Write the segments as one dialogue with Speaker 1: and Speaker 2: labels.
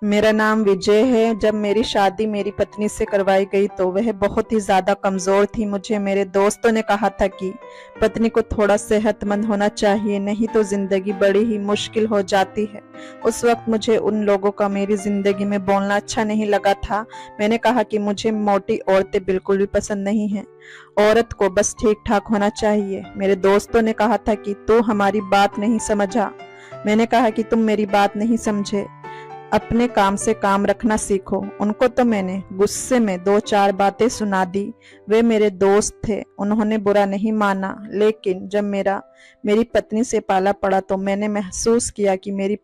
Speaker 1: मेरा नाम विजय है। जब मेरी शादी मेरी पत्नी से करवाई गई तो वह बहुत ही ज़्यादा कमज़ोर थी। मुझे मेरे दोस्तों ने कहा था कि पत्नी को थोड़ा सेहतमंद होना चाहिए, नहीं तो ज़िंदगी बड़ी ही मुश्किल हो जाती है। उस वक्त मुझे उन लोगों का मेरी ज़िंदगी में बोलना अच्छा नहीं लगा था। मैंने कहा कि मुझे मोटी औरतें बिल्कुल भी पसंद नहीं हैं। औरत को बस ठीक ठाक होना चाहिए। मेरे दोस्तों ने कहा था कि तू हमारी बात नहीं समझा। मैंने कहा कि तुम मेरी बात नहीं समझे, अपने काम से काम रखना सीखो। उनको तो मैंने गुस्से में दो चार बातें सुना दी। वे मेरे दोस्त थे, उन्होंने बुरा नहीं माना। लेकिन जब मेरी पत्नी से पाला पड़ा तो मैंने महसूस किया कि मेरी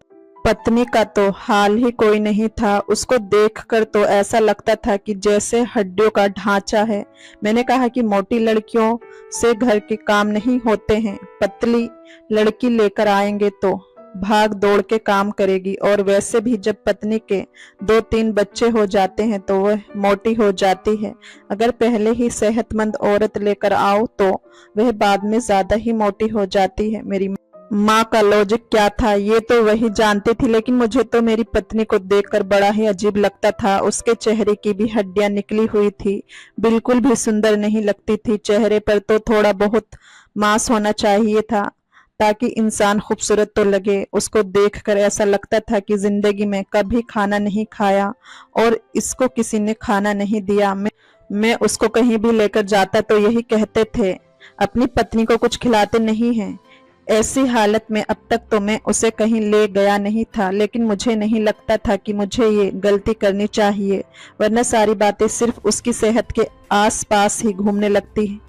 Speaker 1: पत्नी का तो हाल ही कोई नहीं था। उसको देखकर तो ऐसा लगता था कि जैसे हड्डियों का ढांचा है। मैंने कहा कि मोटी लड़कियों से घर के काम नहीं होते हैं, पतली लड़की लेकर आएंगे तो भाग दौड़ के काम करेगी। और वैसे भी जब पत्नी के दो तीन बच्चे हो जाते हैं तो वह मोटी हो जाती है। अगर पहले ही सेहतमंद औरत लेकर आओ तो वह बाद में ज्यादा ही मोटी हो जाती है। मेरी माँ का लॉजिक क्या था ये तो वही जानती थी, लेकिन मुझे तो मेरी पत्नी को देखकर बड़ा ही अजीब लगता था। उसके चेहरे की भी हड्डियां निकली हुई थी, बिल्कुल भी सुंदर नहीं लगती थी। चेहरे पर तो थोड़ा बहुत मांस होना चाहिए था ताकि इंसान खूबसूरत तो लगे। उसको देखकर ऐसा लगता था कि जिंदगी में कभी खाना नहीं खाया और इसको किसी ने खाना नहीं दिया। मैं उसको कहीं भी लेकर जाता तो यही कहते थे, अपनी पत्नी को कुछ खिलाते नहीं हैं। ऐसी हालत में अब तक तो मैं उसे कहीं ले गया नहीं था, लेकिन मुझे नहीं लगता था कि मुझे ये गलती करनी चाहिए, वरना सारी बातें सिर्फ उसकी सेहत के आसपास ही घूमने लगती।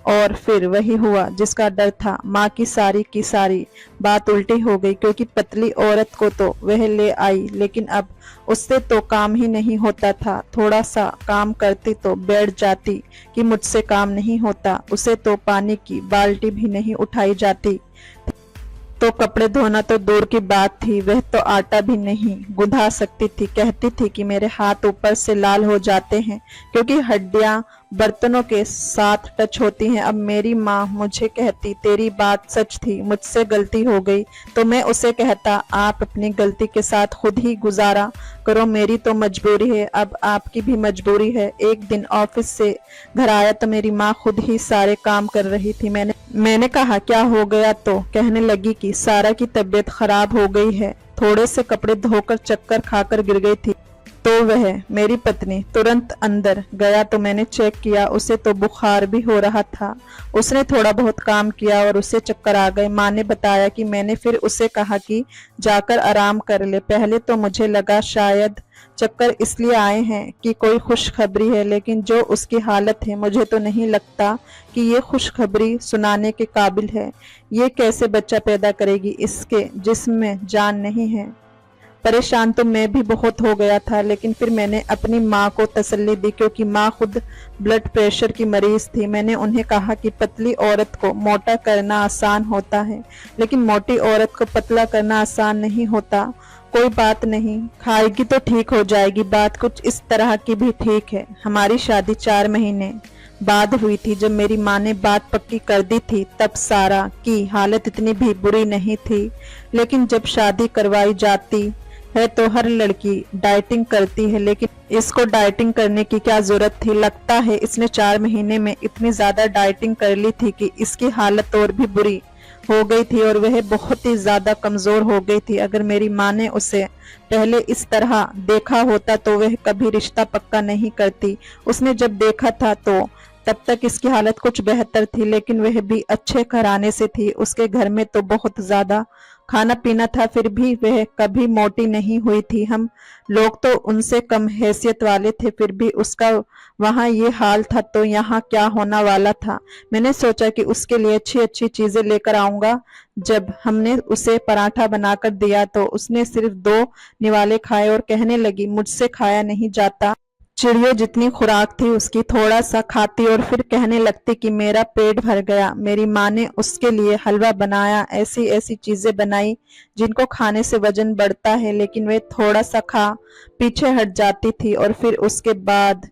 Speaker 1: और फिर वही हुआ जिसका डर था। माँ की सारी बात उल्टी हो गई, क्योंकि पतली औरत को तो वह ले आई, लेकिन अब उससे तो काम ही नहीं होता था। थोड़ा सा काम करती तो बैठ जाती कि मुझसे काम नहीं होता। उसे तो पानी की बाल्टी भी नहीं उठाई जाती, तो कपड़े धोना तो दूर की बात थी, वह तो आटा भी नहीं गुंधा सकती थी। कहती थी कि मेरे हाथ ऊपर से लाल हो जाते हैं क्योंकि हड्डियां बर्तनों के साथ टच होती हैं। अब मेरी माँ मुझे कहती, तेरी बात सच थी, मुझसे गलती हो गई। तो मैं उसे कहता, आप अपनी गलती के साथ खुद ही गुजारा करो, मेरी तो मजबूरी है, अब आपकी भी मजबूरी है। एक दिन ऑफिस से घर आया तो मेरी माँ खुद ही सारे काम कर रही थी। मैंने कहा क्या हो गया, तो कहने लगी कि सारा की तबीयत खराब हो गई है, थोड़े से कपड़े धोकर चक्कर खाकर गिर गई थी। तो वह मेरी पत्नी तुरंत अंदर गया तो मैंने चेक किया, उसे तो बुखार भी हो रहा था। उसने थोड़ा बहुत काम किया और उसे चक्कर आ गए। माँ ने बताया कि मैंने फिर उसे कहा कि जाकर आराम कर ले। पहले तो मुझे लगा शायद चक्कर इसलिए आए हैं कि कोई खुशखबरी है, लेकिन जो उसकी हालत है मुझे तो नहीं लगता कि ये खुशखबरी सुनाने के काबिल है। ये कैसे बच्चा पैदा करेगी, इसके जिस्म में जान नहीं है। परेशान तो मैं भी बहुत हो गया था, लेकिन फिर मैंने अपनी माँ को तसल्ली दी, क्योंकि माँ खुद ब्लड प्रेशर की मरीज थी। मैंने उन्हें कहा कि पतली औरत को मोटा करना आसान होता है, लेकिन मोटी औरत को पतला करना आसान नहीं होता। कोई बात नहीं, खाएगी तो ठीक हो जाएगी। बात कुछ इस तरह की भी ठीक है। हमारी शादी 4 महीने बाद हुई थी। जब मेरी माँ ने बात पक्की कर दी थी तब सारा की हालत इतनी भी बुरी नहीं थी, लेकिन जब शादी करवाई जाती है तो हर लड़की डाइटिंग करती है, लेकिन इसको डाइटिंग करने की क्या जरूरत थी। लगता है इसने 4 महीने में इतनी ज्यादा डाइटिंग कर ली थी कि इसकी हालत और भी बुरी हो गई थी और वह बहुत ही ज्यादा कमजोर हो गई थी। अगर मेरी माँ ने उसे पहले इस तरह देखा होता तो वह कभी रिश्ता पक्का नहीं करती। उसने जब देखा था तो तब तक इसकी हालत कुछ बेहतर थी, लेकिन वह भी अच्छे घराने से थी। उसके घर में तो बहुत ज्यादा खाना पीना था, फिर भी वह कभी मोटी नहीं हुई थी। हम लोग तो उनसे कम हैसियत वाले थे, फिर भी उसका वहाँ ये हाल था तो यहाँ क्या होना वाला था। मैंने सोचा कि उसके लिए अच्छी अच्छी चीजें लेकर आऊंगा। जब हमने उसे पराठा बनाकर दिया तो उसने सिर्फ 2 निवाले खाए और कहने लगी, मुझसे खाया नहीं जाता। चिड़ियों जितनी खुराक थी उसकी, थोड़ा सा खाती और फिर कहने लगती कि मेरा पेट भर गया। मेरी माँ ने उसके लिए हलवा बनाया, ऐसी ऐसी चीजें बनाई जिनको खाने से वजन बढ़ता है, लेकिन वे थोड़ा सा खा पीछे हट जाती थी और फिर उसके बाद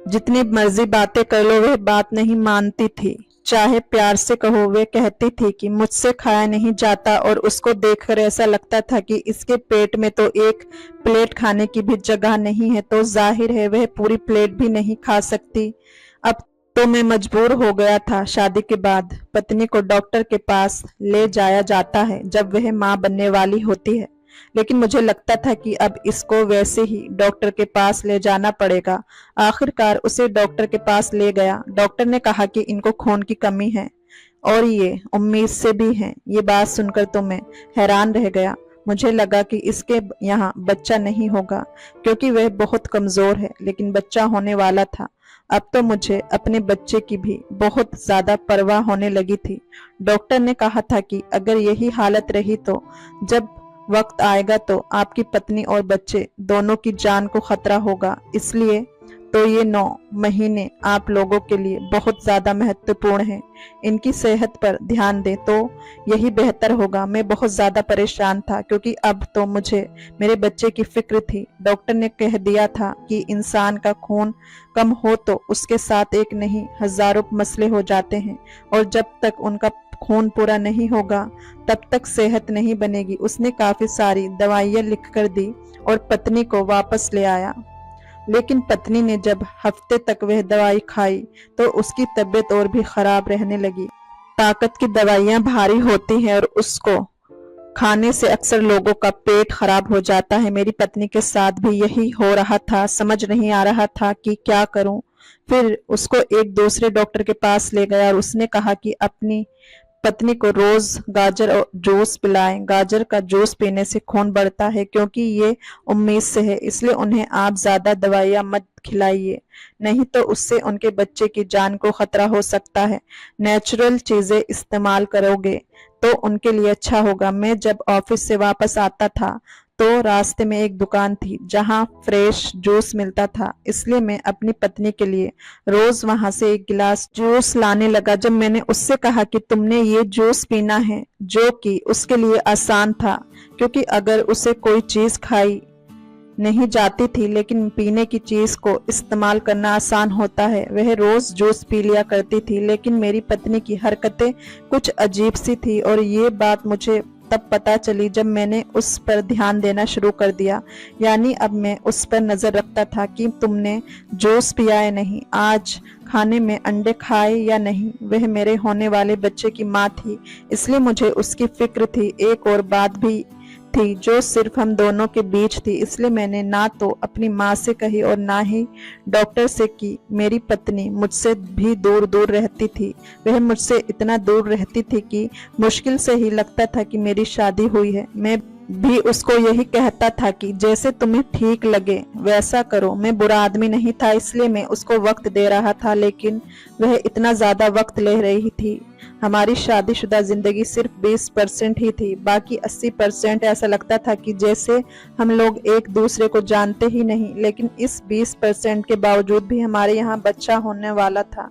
Speaker 1: जितनी मर्जी बातें कर लो वह बात नहीं मानती थी। चाहे प्यार से कहो। वे कहती थी कि मुझसे खाया नहीं जाता और उसको देखकर ऐसा लगता था कि इसके पेट में तो एक प्लेट खाने की भी जगह नहीं है, तो जाहिर है वह पूरी प्लेट भी नहीं खा सकती। अब तो मैं मजबूर हो गया था। शादी के बाद पत्नी को डॉक्टर के पास ले जाया जाता है जब वह मां बनने वाली होती है, लेकिन मुझे लगता था कि अब इसको वैसे ही डॉक्टर के पास ले जाना पड़ेगा। आखिरकार उसे डॉक्टर के पास ले गया। डॉक्टर ने कहा कि इनको खून की कमी है और ये उम्मीद से भी है। ये बात सुनकर तो मैं हैरान रह गया। मुझे लगा कि इसके यहाँ बच्चा नहीं होगा क्योंकि वह बहुत कमजोर है, लेकिन बच्चा होने वाला था। अब तो मुझे अपने बच्चे की भी बहुत ज्यादा परवाह होने लगी थी। डॉक्टर ने कहा था कि अगर यही हालत रही तो जब वक्त आएगा तो आपकी पत्नी और बच्चे दोनों की जान को खतरा होगा। इसलिए तो ये 9 महीने आप लोगों के लिए बहुत ज्यादा महत्वपूर्ण है। इनकी सेहत पर ध्यान दें तो यही बेहतर होगा। मैं बहुत ज्यादा परेशान था क्योंकि अब तो मुझे मेरे बच्चे की फिक्र थी। डॉक्टर ने कह दिया था कि इंसान का खून कम हो तो उसके साथ एक नहीं हजारों मसले हो जाते हैं और जब तक उनका खून पूरा नहीं होगा तब तक सेहत नहीं बनेगी। उसने काफी सारी दवाइयां लिख कर दी और पत्नी को वापस ले आया, लेकिन पत्नी ने जब हफ्ते तक वह दवाई खाई तो उसकी तबीयत और भी खराब रहने लगी। ताकत की दवाइयां भारी होती हैं और उसको खाने से अक्सर लोगों का पेट खराब हो जाता है। मेरी पत्नी के साथ भी यही हो रहा था। समझ नहीं आ रहा था कि क्या करूं। फिर उसको एक दूसरे डॉक्टर के पास ले गया और उसने कहा कि अपनी पत्नी को रोज गाजर और जूस पिलाएं। गाजर का जूस पीने से खून बढ़ता है क्योंकि ये उम्मीद से है, इसलिए उन्हें आप ज्यादा दवाइयां मत खिलाइए, नहीं तो उससे उनके बच्चे की जान को खतरा हो सकता है। नेचुरल चीजें इस्तेमाल करोगे तो उनके लिए अच्छा होगा। मैं जब ऑफिस से वापस आता था तो रास्ते में एक दुकान थी जहां फ्रेश जूस मिलता था, इसलिए मैं अपनी पत्नी के लिए रोज वहां से एक गिलास जूस लाने लगा। जब मैंने उससे कहा कि तुमने ये जूस पीना है, जो कि उसके लिए आसान था क्योंकि अगर उसे कोई चीज खाई नहीं जाती थी, लेकिन पीने की चीज को इस्तेमाल करना आसान होता है, वह रोज जूस पी लिया करती थी। लेकिन मेरी पत्नी की हरकतें कुछ अजीब सी थी और ये बात मुझे तब पता चली जब मैंने उस पर ध्यान देना शुरू कर दिया। यानी अब मैं उस पर नजर रखता था कि तुमने जूस पिया या नहीं, आज खाने में अंडे खाए या नहीं। वह मेरे होने वाले बच्चे की माँ थी, इसलिए मुझे उसकी फिक्र थी। एक और बात भी थी जो सिर्फ हम दोनों के बीच थी, इसलिए मैंने ना तो अपनी माँ से कही और ना ही डॉक्टर से की। मेरी पत्नी मुझसे भी दूर दूर रहती थी। वह मुझसे इतना दूर रहती थी कि मुश्किल से ही लगता था कि मेरी शादी हुई है। मैं भी उसको यही कहता था कि जैसे तुम्हें ठीक लगे वैसा करो। मैं बुरा आदमी नहीं था, इसलिए मैं उसको वक्त दे रहा था, लेकिन वह इतना ज्यादा वक्त ले रही थी। हमारी शादीशुदा जिंदगी सिर्फ 20% ही थी, बाकी 80% ऐसा लगता था कि जैसे हम लोग एक दूसरे को जानते ही नहीं। लेकिन इस 20% के बावजूद भी हमारे यहाँ बच्चा होने वाला था।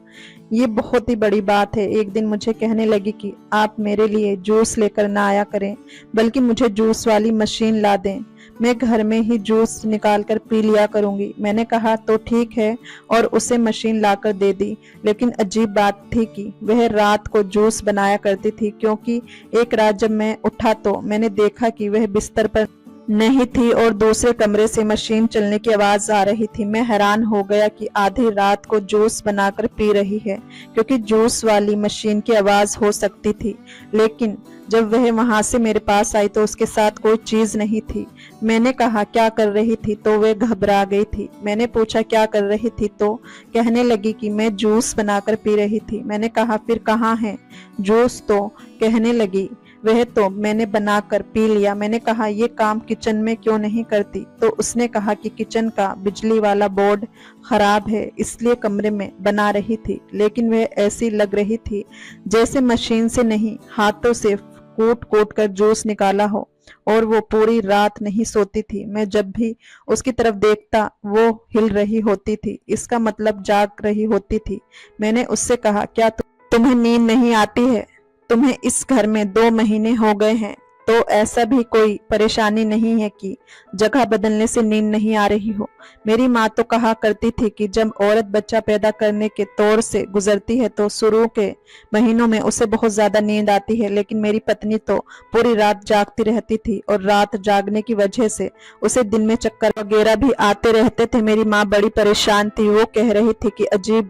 Speaker 1: ये बहुत ही बड़ी बात है। एक दिन मुझे कहने लगी कि आप मेरे लिए जूस लेकर ना आया करें, बल्कि मुझे जूस वाली मशीन ला दें, मैं घर में ही जूस निकाल कर पी लिया करूंगी। मैंने कहा तो ठीक है और उसे मशीन लाकर दे दी। लेकिन अजीब बात थी कि वह रात को जूस बनाया करती थी, क्योंकि एक रात जब मैं उठा तो मैंने देखा कि वह बिस्तर पर नहीं थी और दूसरे कमरे से मशीन चलने की आवाज आ रही थी। मैं हैरान हो गया कि आधी रात को जूस बनाकर पी रही है, क्योंकि जूस वाली मशीन की आवाज हो सकती थी। लेकिन जब वह वहां से मेरे पास आई तो उसके साथ कोई चीज नहीं थी। मैंने कहा क्या कर रही थी तो वह घबरा गई थी। मैंने पूछा क्या कर रही थी तो कहने लगी कि मैं जूस बनाकर पी रही थी। मैंने कहा फिर कहाँ है जूस, तो कहने लगी वह तो मैंने बनाकर पी लिया। मैंने कहा ये काम किचन में क्यों नहीं करती, तो उसने कहा कि किचन का बिजली वाला बोर्ड खराब है, इसलिए कमरे में बना रही थी। लेकिन वह ऐसी लग रही थी जैसे मशीन से नहीं हाथों से कूट कूट कर जूस निकाला हो, और वो पूरी रात नहीं सोती थी। मैं जब भी उसकी तरफ देखता वो हिल रही होती थी, इसका मतलब जाग रही होती थी। मैंने उससे कहा क्या तुम्हें नींद नहीं आती है? तुम्हें इस घर में 2 महीने हो गए हैं, तो ऐसा भी कोई परेशानी नहीं है कि जगह बदलने से नींद नहीं आ रही हो। मेरी माँ तो कहा करती थी कि जब औरत बच्चा पैदा करने के दौर से गुजरती है तो शुरू के महीनों में उसे बहुत ज्यादा नींद आती है, लेकिन मेरी पत्नी तो पूरी रात जागती रहती थी और रात जागने की वजह से उसे दिन में चक्कर वगैरह भी आते रहते थे। मेरी माँ बड़ी परेशान थी। वो कह रही थी कि अजीब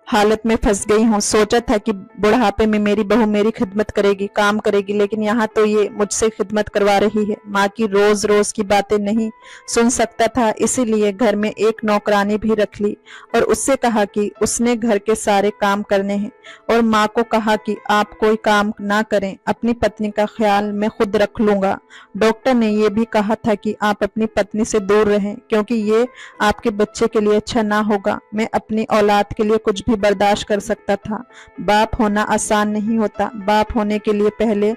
Speaker 1: हालत में फंस गई हूँ। सोचा था कि बुढ़ापे में मेरी बहू मेरी खिदमत करेगी, काम करेगी, लेकिन यहाँ तो ये मुझसे खिदमत करवा रही है। माँ की रोज रोज की बातें नहीं सुन सकता था, इसीलिए घर में एक नौकरानी भी रख ली और उससे कहा कि उसने घर के सारे काम करने हैं, और माँ को कहा कि आप कोई काम ना करें, अपनी पत्नी का ख्याल मैं खुद रख लूंगा। डॉक्टर ने ये भी कहा था कि आप अपनी पत्नी से दूर रहें, क्योंकि ये आपके बच्चे के लिए अच्छा ना होगा। मैं अपनी औलाद के लिए कुछ भी बर्दाश्त कर सकता था। बाप होना आसान नहीं होता। बाप होने के लिए पहले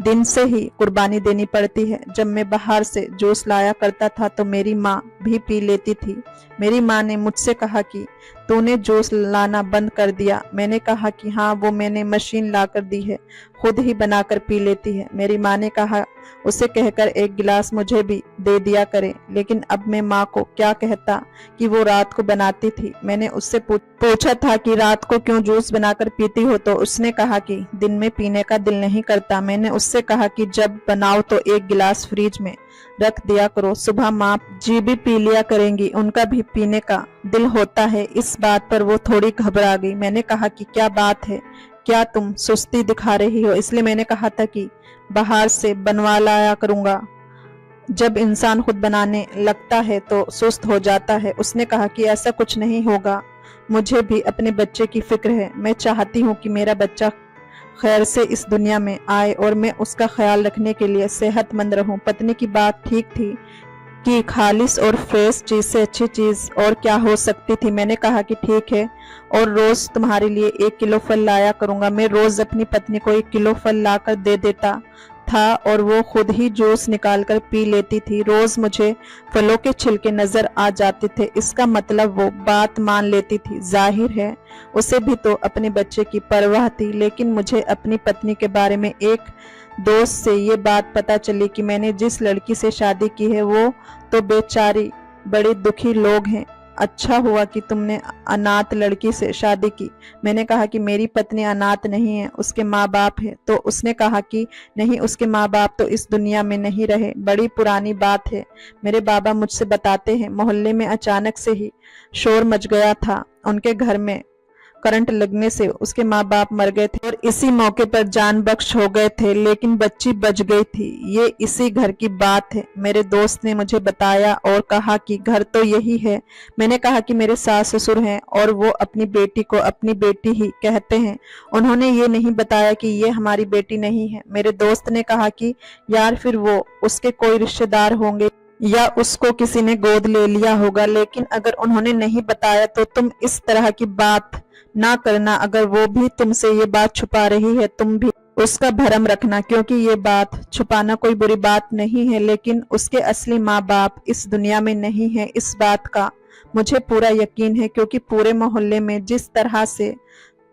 Speaker 1: दिन से ही कुर्बानी देनी पड़ती है। जब मैं बाहर से जूस लाया करता था तो मेरी माँ भी पी लेती थी। मेरी माँ ने मुझसे कहा कि तूने जूस लाना बंद कर दिया। मैंने कहा कि हाँ, वो मैंने मशीन ला कर दी है, खुद ही बनाकर पी लेती है। मेरी माँ ने कहा उसे कहकर एक गिलास मुझे भी दे दिया करे, लेकिन अब मैं माँ को क्या कहता कि वो रात को बनाती थी। मैंने उससे पूछा था कि रात को क्यों जूस बनाकर पीती हो, तो उसने कहा कि दिन में पीने का दिल नहीं करता। मैंने उससे कहा कि जब बनाओ तो एक गिलास फ्रिज में रख दिया करो, सुबह माँ जी भी पी लिया करेंगी, उनका भी पीने का दिल होता है। इस बात पर वो थोड़ी घबरा गई। मैंने कहा कि क्या बात है, क्या तुम सुस्ती दिखा रही हो? इसलिए मैंने कहा था कि बाहर से बनवा लाया करूंगा। जब इंसान खुद बनाने लगता है तो सुस्त हो जाता है। उसने कहा कि ऐसा कुछ नहीं होगा, मुझे भी अपने बच्चे की फिक्र है। मैं चाहती हूँ कि मेरा बच्चा खैर से इस दुनिया में आए और मैं उसका ख्याल रखने के लिए सेहतमंद रहूं। पत्नी की बात ठीक थी कि खालिस और फ्रेश चीज से अच्छी चीज और क्या हो सकती थी। मैंने कहा कि ठीक है, और रोज तुम्हारे लिए 1 किलो फल लाया करूंगा। मैं रोज अपनी पत्नी को 1 किलो फल लाकर दे देता था और वो खुद ही जूस निकालकर पी लेती थी। रोज मुझे फलों के छिलके नजर आ जाते थे, इसका मतलब वो बात मान लेती थी। जाहिर है उसे भी तो अपने बच्चे की परवाह थी। लेकिन मुझे अपनी पत्नी के बारे में एक दोस्त से ये बात पता चली कि मैंने जिस लड़की से शादी की है वो तो बेचारी बड़े दुखी लोग हैं। अच्छा हुआ कि तुमने अनाथ लड़की से शादी की। मैंने कहा कि मेरी पत्नी अनाथ नहीं है, उसके माँ बाप है। तो उसने कहा कि नहीं, उसके माँ बाप तो इस दुनिया में नहीं रहे, बड़ी पुरानी बात है। मेरे बाबा मुझसे बताते हैं मोहल्ले में अचानक से ही शोर मच गया था। उनके घर में करंट लगने से उसके माँ बाप मर गए थे और इसी मौके पर जान बख्श हो गए थे, लेकिन बच्ची बच गई थी। ये इसी घर की बात है। मेरे दोस्त ने मुझे बताया और कहा कि घर तो यही है। मैंने कहा कि मेरे सास ससुर हैं और वो अपनी बेटी को अपनी बेटी ही कहते हैं। उन्होंने ये नहीं बताया कि ये हमारी बेटी नहीं है। मेरे दोस्त ने कहा कि यार, फिर वो उसके कोई रिश्तेदार होंगे या उसको किसी ने गोद ले लिया होगा। लेकिन अगर उन्होंने नहीं बताया तो तुम इस तरह की बात ना करना। अगर वो भी तुमसे ये बात छुपा रही है, तुम भी उसका भरम रखना, क्योंकि ये बात छुपाना कोई बुरी बात नहीं है। लेकिन उसके असली माँ बाप इस दुनिया में नहीं है, इस बात का मुझे पूरा यकीन है, क्योंकि पूरे मोहल्ले में जिस तरह से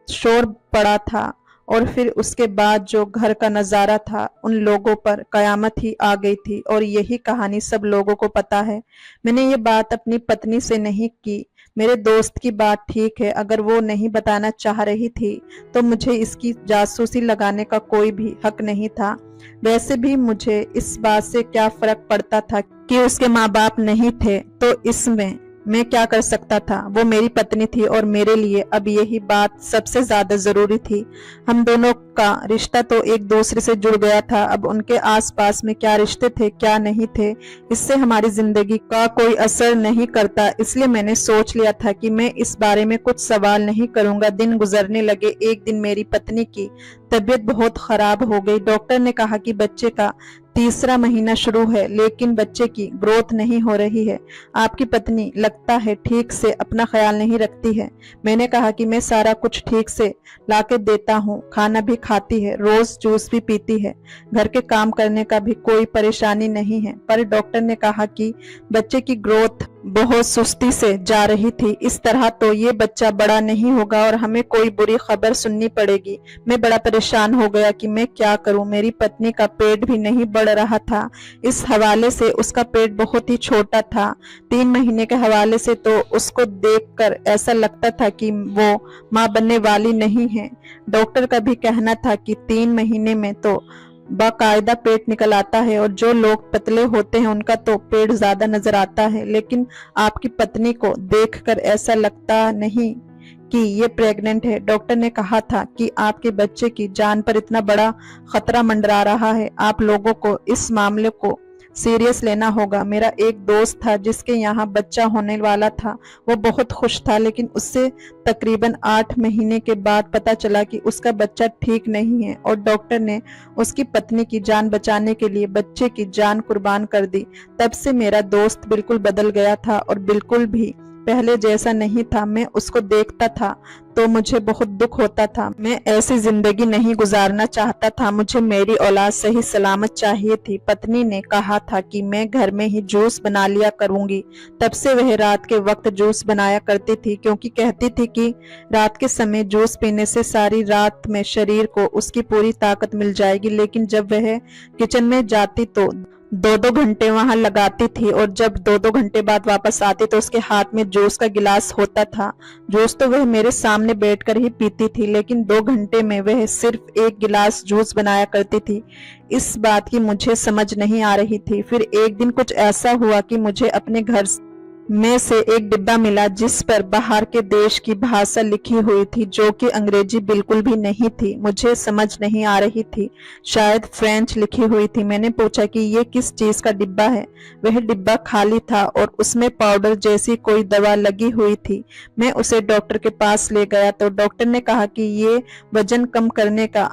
Speaker 1: शोर पड़ा था और फिर उसके बाद जो घर का नजारा था, उन लोगों पर कयामत ही आ गई थी। और यही कहानी सब लोगों को पता है। मैंने ये बात अपनी पत्नी से नहीं की। मेरे दोस्त की बात ठीक है, अगर वो नहीं बताना चाह रही थी तो मुझे इसकी जासूसी लगाने का कोई भी हक नहीं था। वैसे भी मुझे इस बात से क्या फर्क पड़ता था कि उसके माँ बाप नहीं थे, तो इसमें मैं क्या कर सकता था? वो मेरी पत्नी थी और मेरे लिए अब यही बात सबसे ज्यादा जरूरी थी। हम दोनों का रिश्ता तो एक दूसरे से जुड़ गया था। अब उनके आसपास में क्या रिश्ते थे क्या नहीं थे, इससे हमारी जिंदगी का कोई असर नहीं करता। इसलिए मैंने सोच लिया था कि मैं इस बारे में कुछ सवाल नहीं करूंगा। दिन गुजरने लगे। एक दिन मेरी पत्नी की तबीयत बहुत खराब हो गई। डॉक्टर ने कहा कि बच्चे का तीसरा महीना शुरू है लेकिन बच्चे की ग्रोथ नहीं हो रही है। आपकी पत्नी लगता है ठीक से अपना ख्याल नहीं रखती है। मैंने कहा कि मैं सारा कुछ ठीक से लाके देता हूँ, खाना भी खाती है, रोज जूस भी पीती है, घर के काम करने का भी कोई परेशानी नहीं है। पर डॉक्टर ने कहा कि बच्चे की ग्रोथ बहुत सुस्ती से जा रही थी। इस तरह तो ये बच्चा बड़ा नहीं होगा और हमें कोई बुरी खबर सुननी पड़ेगी। मैं बड़ा परेशान हो गया कि मैं क्या करूं। मेरी पत्नी का पेट भी नहीं बढ़ रहा था। इस हवाले से उसका पेट बहुत ही छोटा था। 3 महीने के हवाले से तो उसको देखकर ऐसा लगता था कि वो मां बनने वाली नहीं है। डॉक्टर का भी कहना था कि 3 महीने में तो बाकायदा पेट निकल आता है और जो लोग पतले होते हैं उनका तो पेट ज्यादा नजर आता है। लेकिन आपकी पत्नी को देखकर ऐसा लगता नहीं कि ये प्रेग्नेंट है। डॉक्टर ने कहा था कि आपके बच्चे की जान पर इतना बड़ा खतरा मंडरा रहा है। आप लोगों को इस मामले को सीरियस लेना होगा। मेरा एक दोस्त था जिसके यहाँ बच्चा होने वाला था। वो बहुत खुश था, लेकिन उससे तकरीबन 8 महीने के बाद पता चला कि उसका बच्चा ठीक नहीं है और डॉक्टर ने उसकी पत्नी की जान बचाने के लिए बच्चे की जान कुर्बान कर दी। तब से मेरा दोस्त बिल्कुल बदल गया था और बिल्कुल भी पहले जैसा नहीं था। मैं उसको देखता था तो मुझे बहुत दुख होता था। मैं ऐसी जिंदगी नहीं गुजारना चाहता था। मुझे मेरी औलाद सही सलामत चाहिए थी। पत्नी ने कहा था कि मैं घर में ही जूस बना लिया करूंगी। तब से वह रात के वक्त जूस बनाया करती थी, क्योंकि कहती थी कि रात के समय जूस पीने से सारी रात में शरीर को उसकी पूरी ताकत मिल जाएगी। लेकिन जब वह किचन में जाती तो 2-2 घंटे वहां लगाती थी और जब 2-2 घंटे बाद वापस आती तो उसके हाथ में जूस का गिलास होता था। जूस तो वह मेरे सामने बैठकर ही पीती थी, लेकिन 2 घंटे में वह सिर्फ 1 गिलास जूस बनाया करती थी। इस बात की मुझे समझ नहीं आ रही थी। फिर एक दिन कुछ ऐसा हुआ कि मुझे अपने घर में से एक डिब्बा मिला जिस पर बाहर के देश की भाषा लिखी हुई थी, जो कि अंग्रेजी बिल्कुल भी नहीं थी। मुझे समझ नहीं आ रही थी, शायद फ्रेंच लिखी हुई थी। मैंने पूछा कि ये किस चीज का डिब्बा है। वह डिब्बा खाली था और उसमें पाउडर जैसी कोई दवा लगी हुई थी। मैं उसे डॉक्टर के पास ले गया तो डॉक्टर ने कहा कि ये वजन कम करने का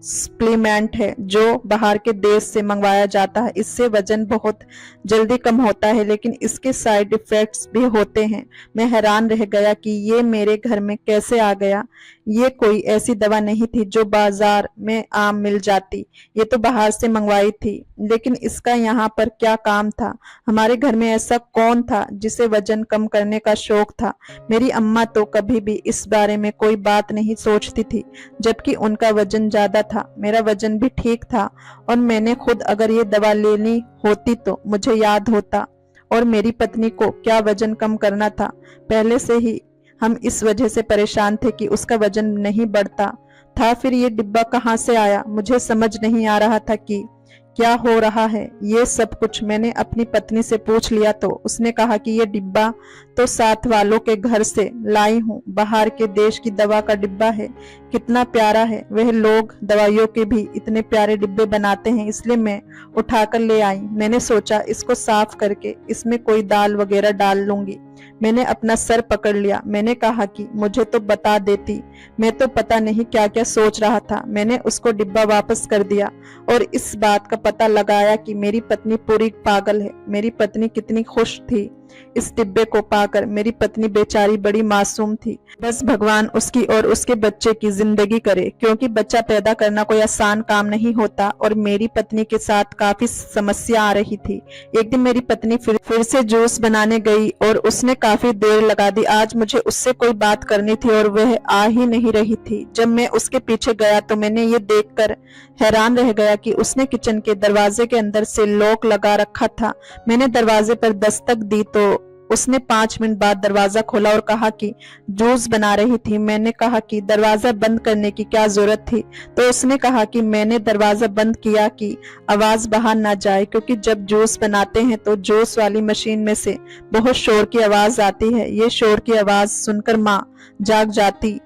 Speaker 1: सप्लीमेंट है जो बाहर के देश से मंगवाया जाता है। इससे वजन बहुत जल्दी कम होता है, लेकिन इसके साइड इफेक्ट्स भी होते हैं। मैं हैरान रह गया कि ये मेरे घर में कैसे आ गया। ये कोई ऐसी दवा नहीं थी जो बाजार में आम मिल जाती। ये तो बाहर से मंगवाई थी। लेकिन इसका यहाँ पर क्या काम था? हमारे घर में ऐसा कौन था जिसे वजन कम करने का शौक था? मेरी अम्मा तो कभी भी इस बारे में कोई बात नहीं सोचती थी, जबकि उनका वजन ज्यादा था। मेरा वजन भी ठीक था और मैंने खुद अगर ये दवा लेनी होती तो मुझे याद होता। और मेरी पत्नी को क्या वजन कम करना था। पहले से ही हम इस वजह से परेशान थे कि उसका वजन नहीं बढ़ता था। फिर ये डिब्बा कहाँ से आया? मुझे समझ नहीं आ रहा था कि क्या हो रहा है। ये सब कुछ मैंने अपनी पत्नी से पूछ लिया तो उसने कहा कि ये डिब्बा तो साथ वालों के घर से लाई हूँ। बाहर के देश की दवा का डिब्बा है। कितना प्यारा है। वह लोग दवाइयों के भी इतने प्यारे डिब्बे बनाते हैं, इसलिए मैं उठाकर ले आई। मैंने सोचा इसको साफ करके इसमें कोई दाल वगैरह डाल लूंगी। मैंने अपना सर पकड़ लिया। मैंने कहा कि मुझे तो बता देती, मैं तो पता नहीं क्या क्या सोच रहा था। मैंने उसको डिब्बा वापस कर दिया और इस बात का पता लगाया कि मेरी पत्नी पूरी पागल है। मेरी पत्नी कितनी खुश थी इस डिब्बे को पाकर। मेरी पत्नी बेचारी बड़ी मासूम थी। बस भगवान उसकी और उसके बच्चे की जिंदगी करे, क्योंकि बच्चा पैदा करना कोई आसान काम नहीं होता और मेरी पत्नी के साथ काफी समस्या आ रही थी। एक दिन मेरी पत्नी फिर से जूस बनाने गई और उसने काफी देर लगा दी। आज मुझे उससे कोई बात करनी थी और वह आ ही नहीं रही थी। जब मैं उसके पीछे गया तो मैंने ये देखकर हैरान रह गया कि उसने किचन के दरवाजे के अंदर से लॉक लगा रखा था। मैंने दरवाजे पर दस्तक दी तो उसने 5 मिनट बाद दरवाजा खोला और कहा कि जूस बना रही थी। मैंने कहा कि दरवाजा बंद करने की क्या जरूरत थी? तो उसने कहा कि मैंने दरवाजा बंद किया कि आवाज बाहर ना जाए, क्योंकि जब जूस बनाते हैं तो जूस वाली मशीन में से बहुत शोर की आवाज आती है। ये शोर की आवाज सुनकर माँ जाग जाती।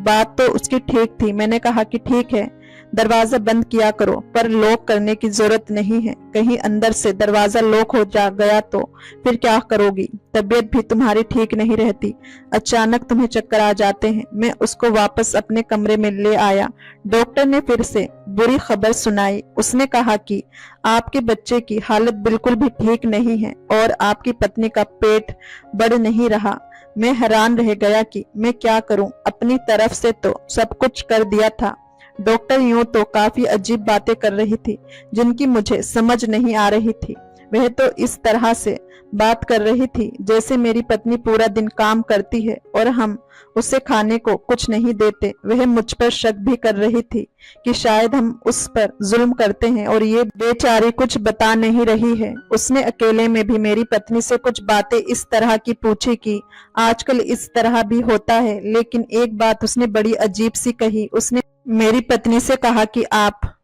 Speaker 1: बात तो उसकी ठीक थी। मैंने कहा कि ठीक है, दरवाजा बंद किया करो, पर लॉक करने की जरूरत नहीं है। कहीं अंदर से दरवाजा लॉक हो जा गया तो फिर क्या करोगी? तबीयत भी तुम्हारी ठीक नहीं रहती, अचानक तुम्हें चक्कर आ जाते हैं। मैं उसको वापस अपने कमरे में ले आया। डॉक्टर ने फिर से बुरी खबर सुनाई। उसने कहा कि आपके बच्चे की हालत बिल्कुल भी ठीक नहीं है और आपकी पत्नी का पेट बढ़ नहीं रहा। मैं हैरान रह गया कि मैं क्या करूं। अपनी तरफ से तो सब कुछ कर दिया था। डॉक्टर यूं तो काफी अजीब बातें कर रही थी जिनकी मुझे समझ नहीं आ रही थी। वह तो इस तरह से बात कर रही थी जैसे मेरी पत्नी पूरा दिन काम करती है और हम उसे खाने को कुछ नहीं देते। वह मुझ पर शक भी कर रही थी कि शायद हम उस पर जुल्म करते हैं और ये बेचारी कुछ बता नहीं रही है। उसने अकेले में भी मेरी पत्नी से कुछ बातें इस तरह की पूछी कि आजकल इस तरह भी होता है। लेकिन एक बात उसने बड़ी अजीब सी कही। उसने मेरी पत्नी से कहा कि आप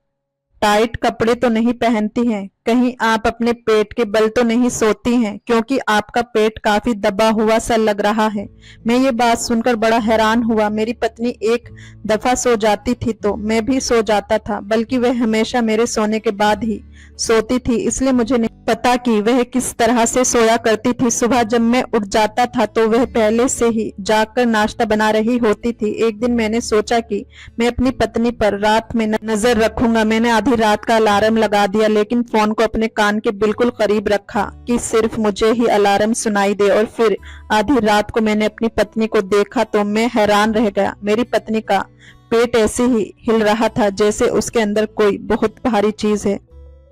Speaker 1: टाइट कपड़े तो नहीं पहनती हैं, कहीं आप अपने पेट के बल तो नहीं सोती हैं, क्योंकि आपका पेट काफी दबा हुआ सा लग रहा है। मैं ये बात सुनकर बड़ा हैरान हुआ। मेरी पत्नी एक दफा सो जाती थी तो मैं भी सो जाता था, बल्कि वह हमेशा मेरे सोने के बाद ही सोती थी, इसलिए मुझे नहीं पता कि वह किस तरह से सोया करती थी। सुबह जब मैं उठ जाता था तो वह पहले से ही जागकर नाश्ता बना रही होती थी। एक दिन मैंने सोचा कि मैं अपनी पत्नी पर रात में नजर रखूंगा। मैंने आधी रात का अलार्म लगा दिया, लेकिन फोन को अपने कान के बिल्कुल करीब रखा कि सिर्फ मुझे ही अलार्म सुनाई दे। और फिर आधी रात को मैंने अपनी पत्नी को देखा तो मैं हैरान रह गया। मेरी पत्नी का पेट ऐसे ही हिल रहा था जैसे उसके अंदर कोई बहुत भारी चीज है।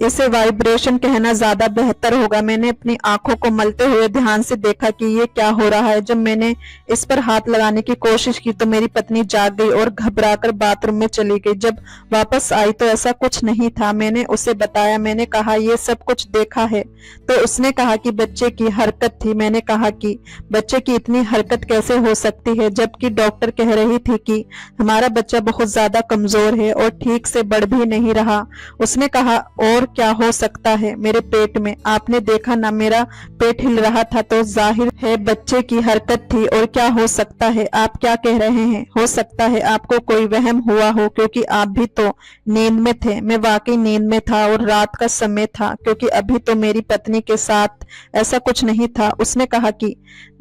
Speaker 1: इसे वाइब्रेशन कहना ज्यादा बेहतर होगा। मैंने अपनी आंखों को मलते हुए ध्यान से देखा कि ये क्या हो रहा है। जब मैंने इस पर हाथ लगाने की कोशिश की तो मेरी पत्नी जाग गई और घबराकर बाथरूम में चली गई। जब वापस आई तो ऐसा कुछ नहीं था। मैंने उसे बताया, मैंने कहा ये सब कुछ देखा है, तो उसने कहा कि बच्चे की हरकत थी। मैंने कहा कि बच्चे की इतनी हरकत कैसे हो सकती है, जबकि डॉक्टर कह रही थी कि हमारा बच्चा बहुत ज्यादा कमजोर है और ठीक से बढ़ भी नहीं रहा। उसने कहा और क्या हो सकता है मेरे पेट में? आपने देखा ना, मेरा पेट हिल रहा था तो जाहिर है बच्चे की हरकत थी। और क्या हो सकता है? आप क्या कह रहे हैं? हो सकता है आपको कोई वहम हुआ हो, क्योंकि आप भी तो नींद में थे। मैं वाकई नींद में था और रात का समय था, क्योंकि अभी तो मेरी पत्नी के साथ ऐसा कुछ नहीं था। उसने कहा कि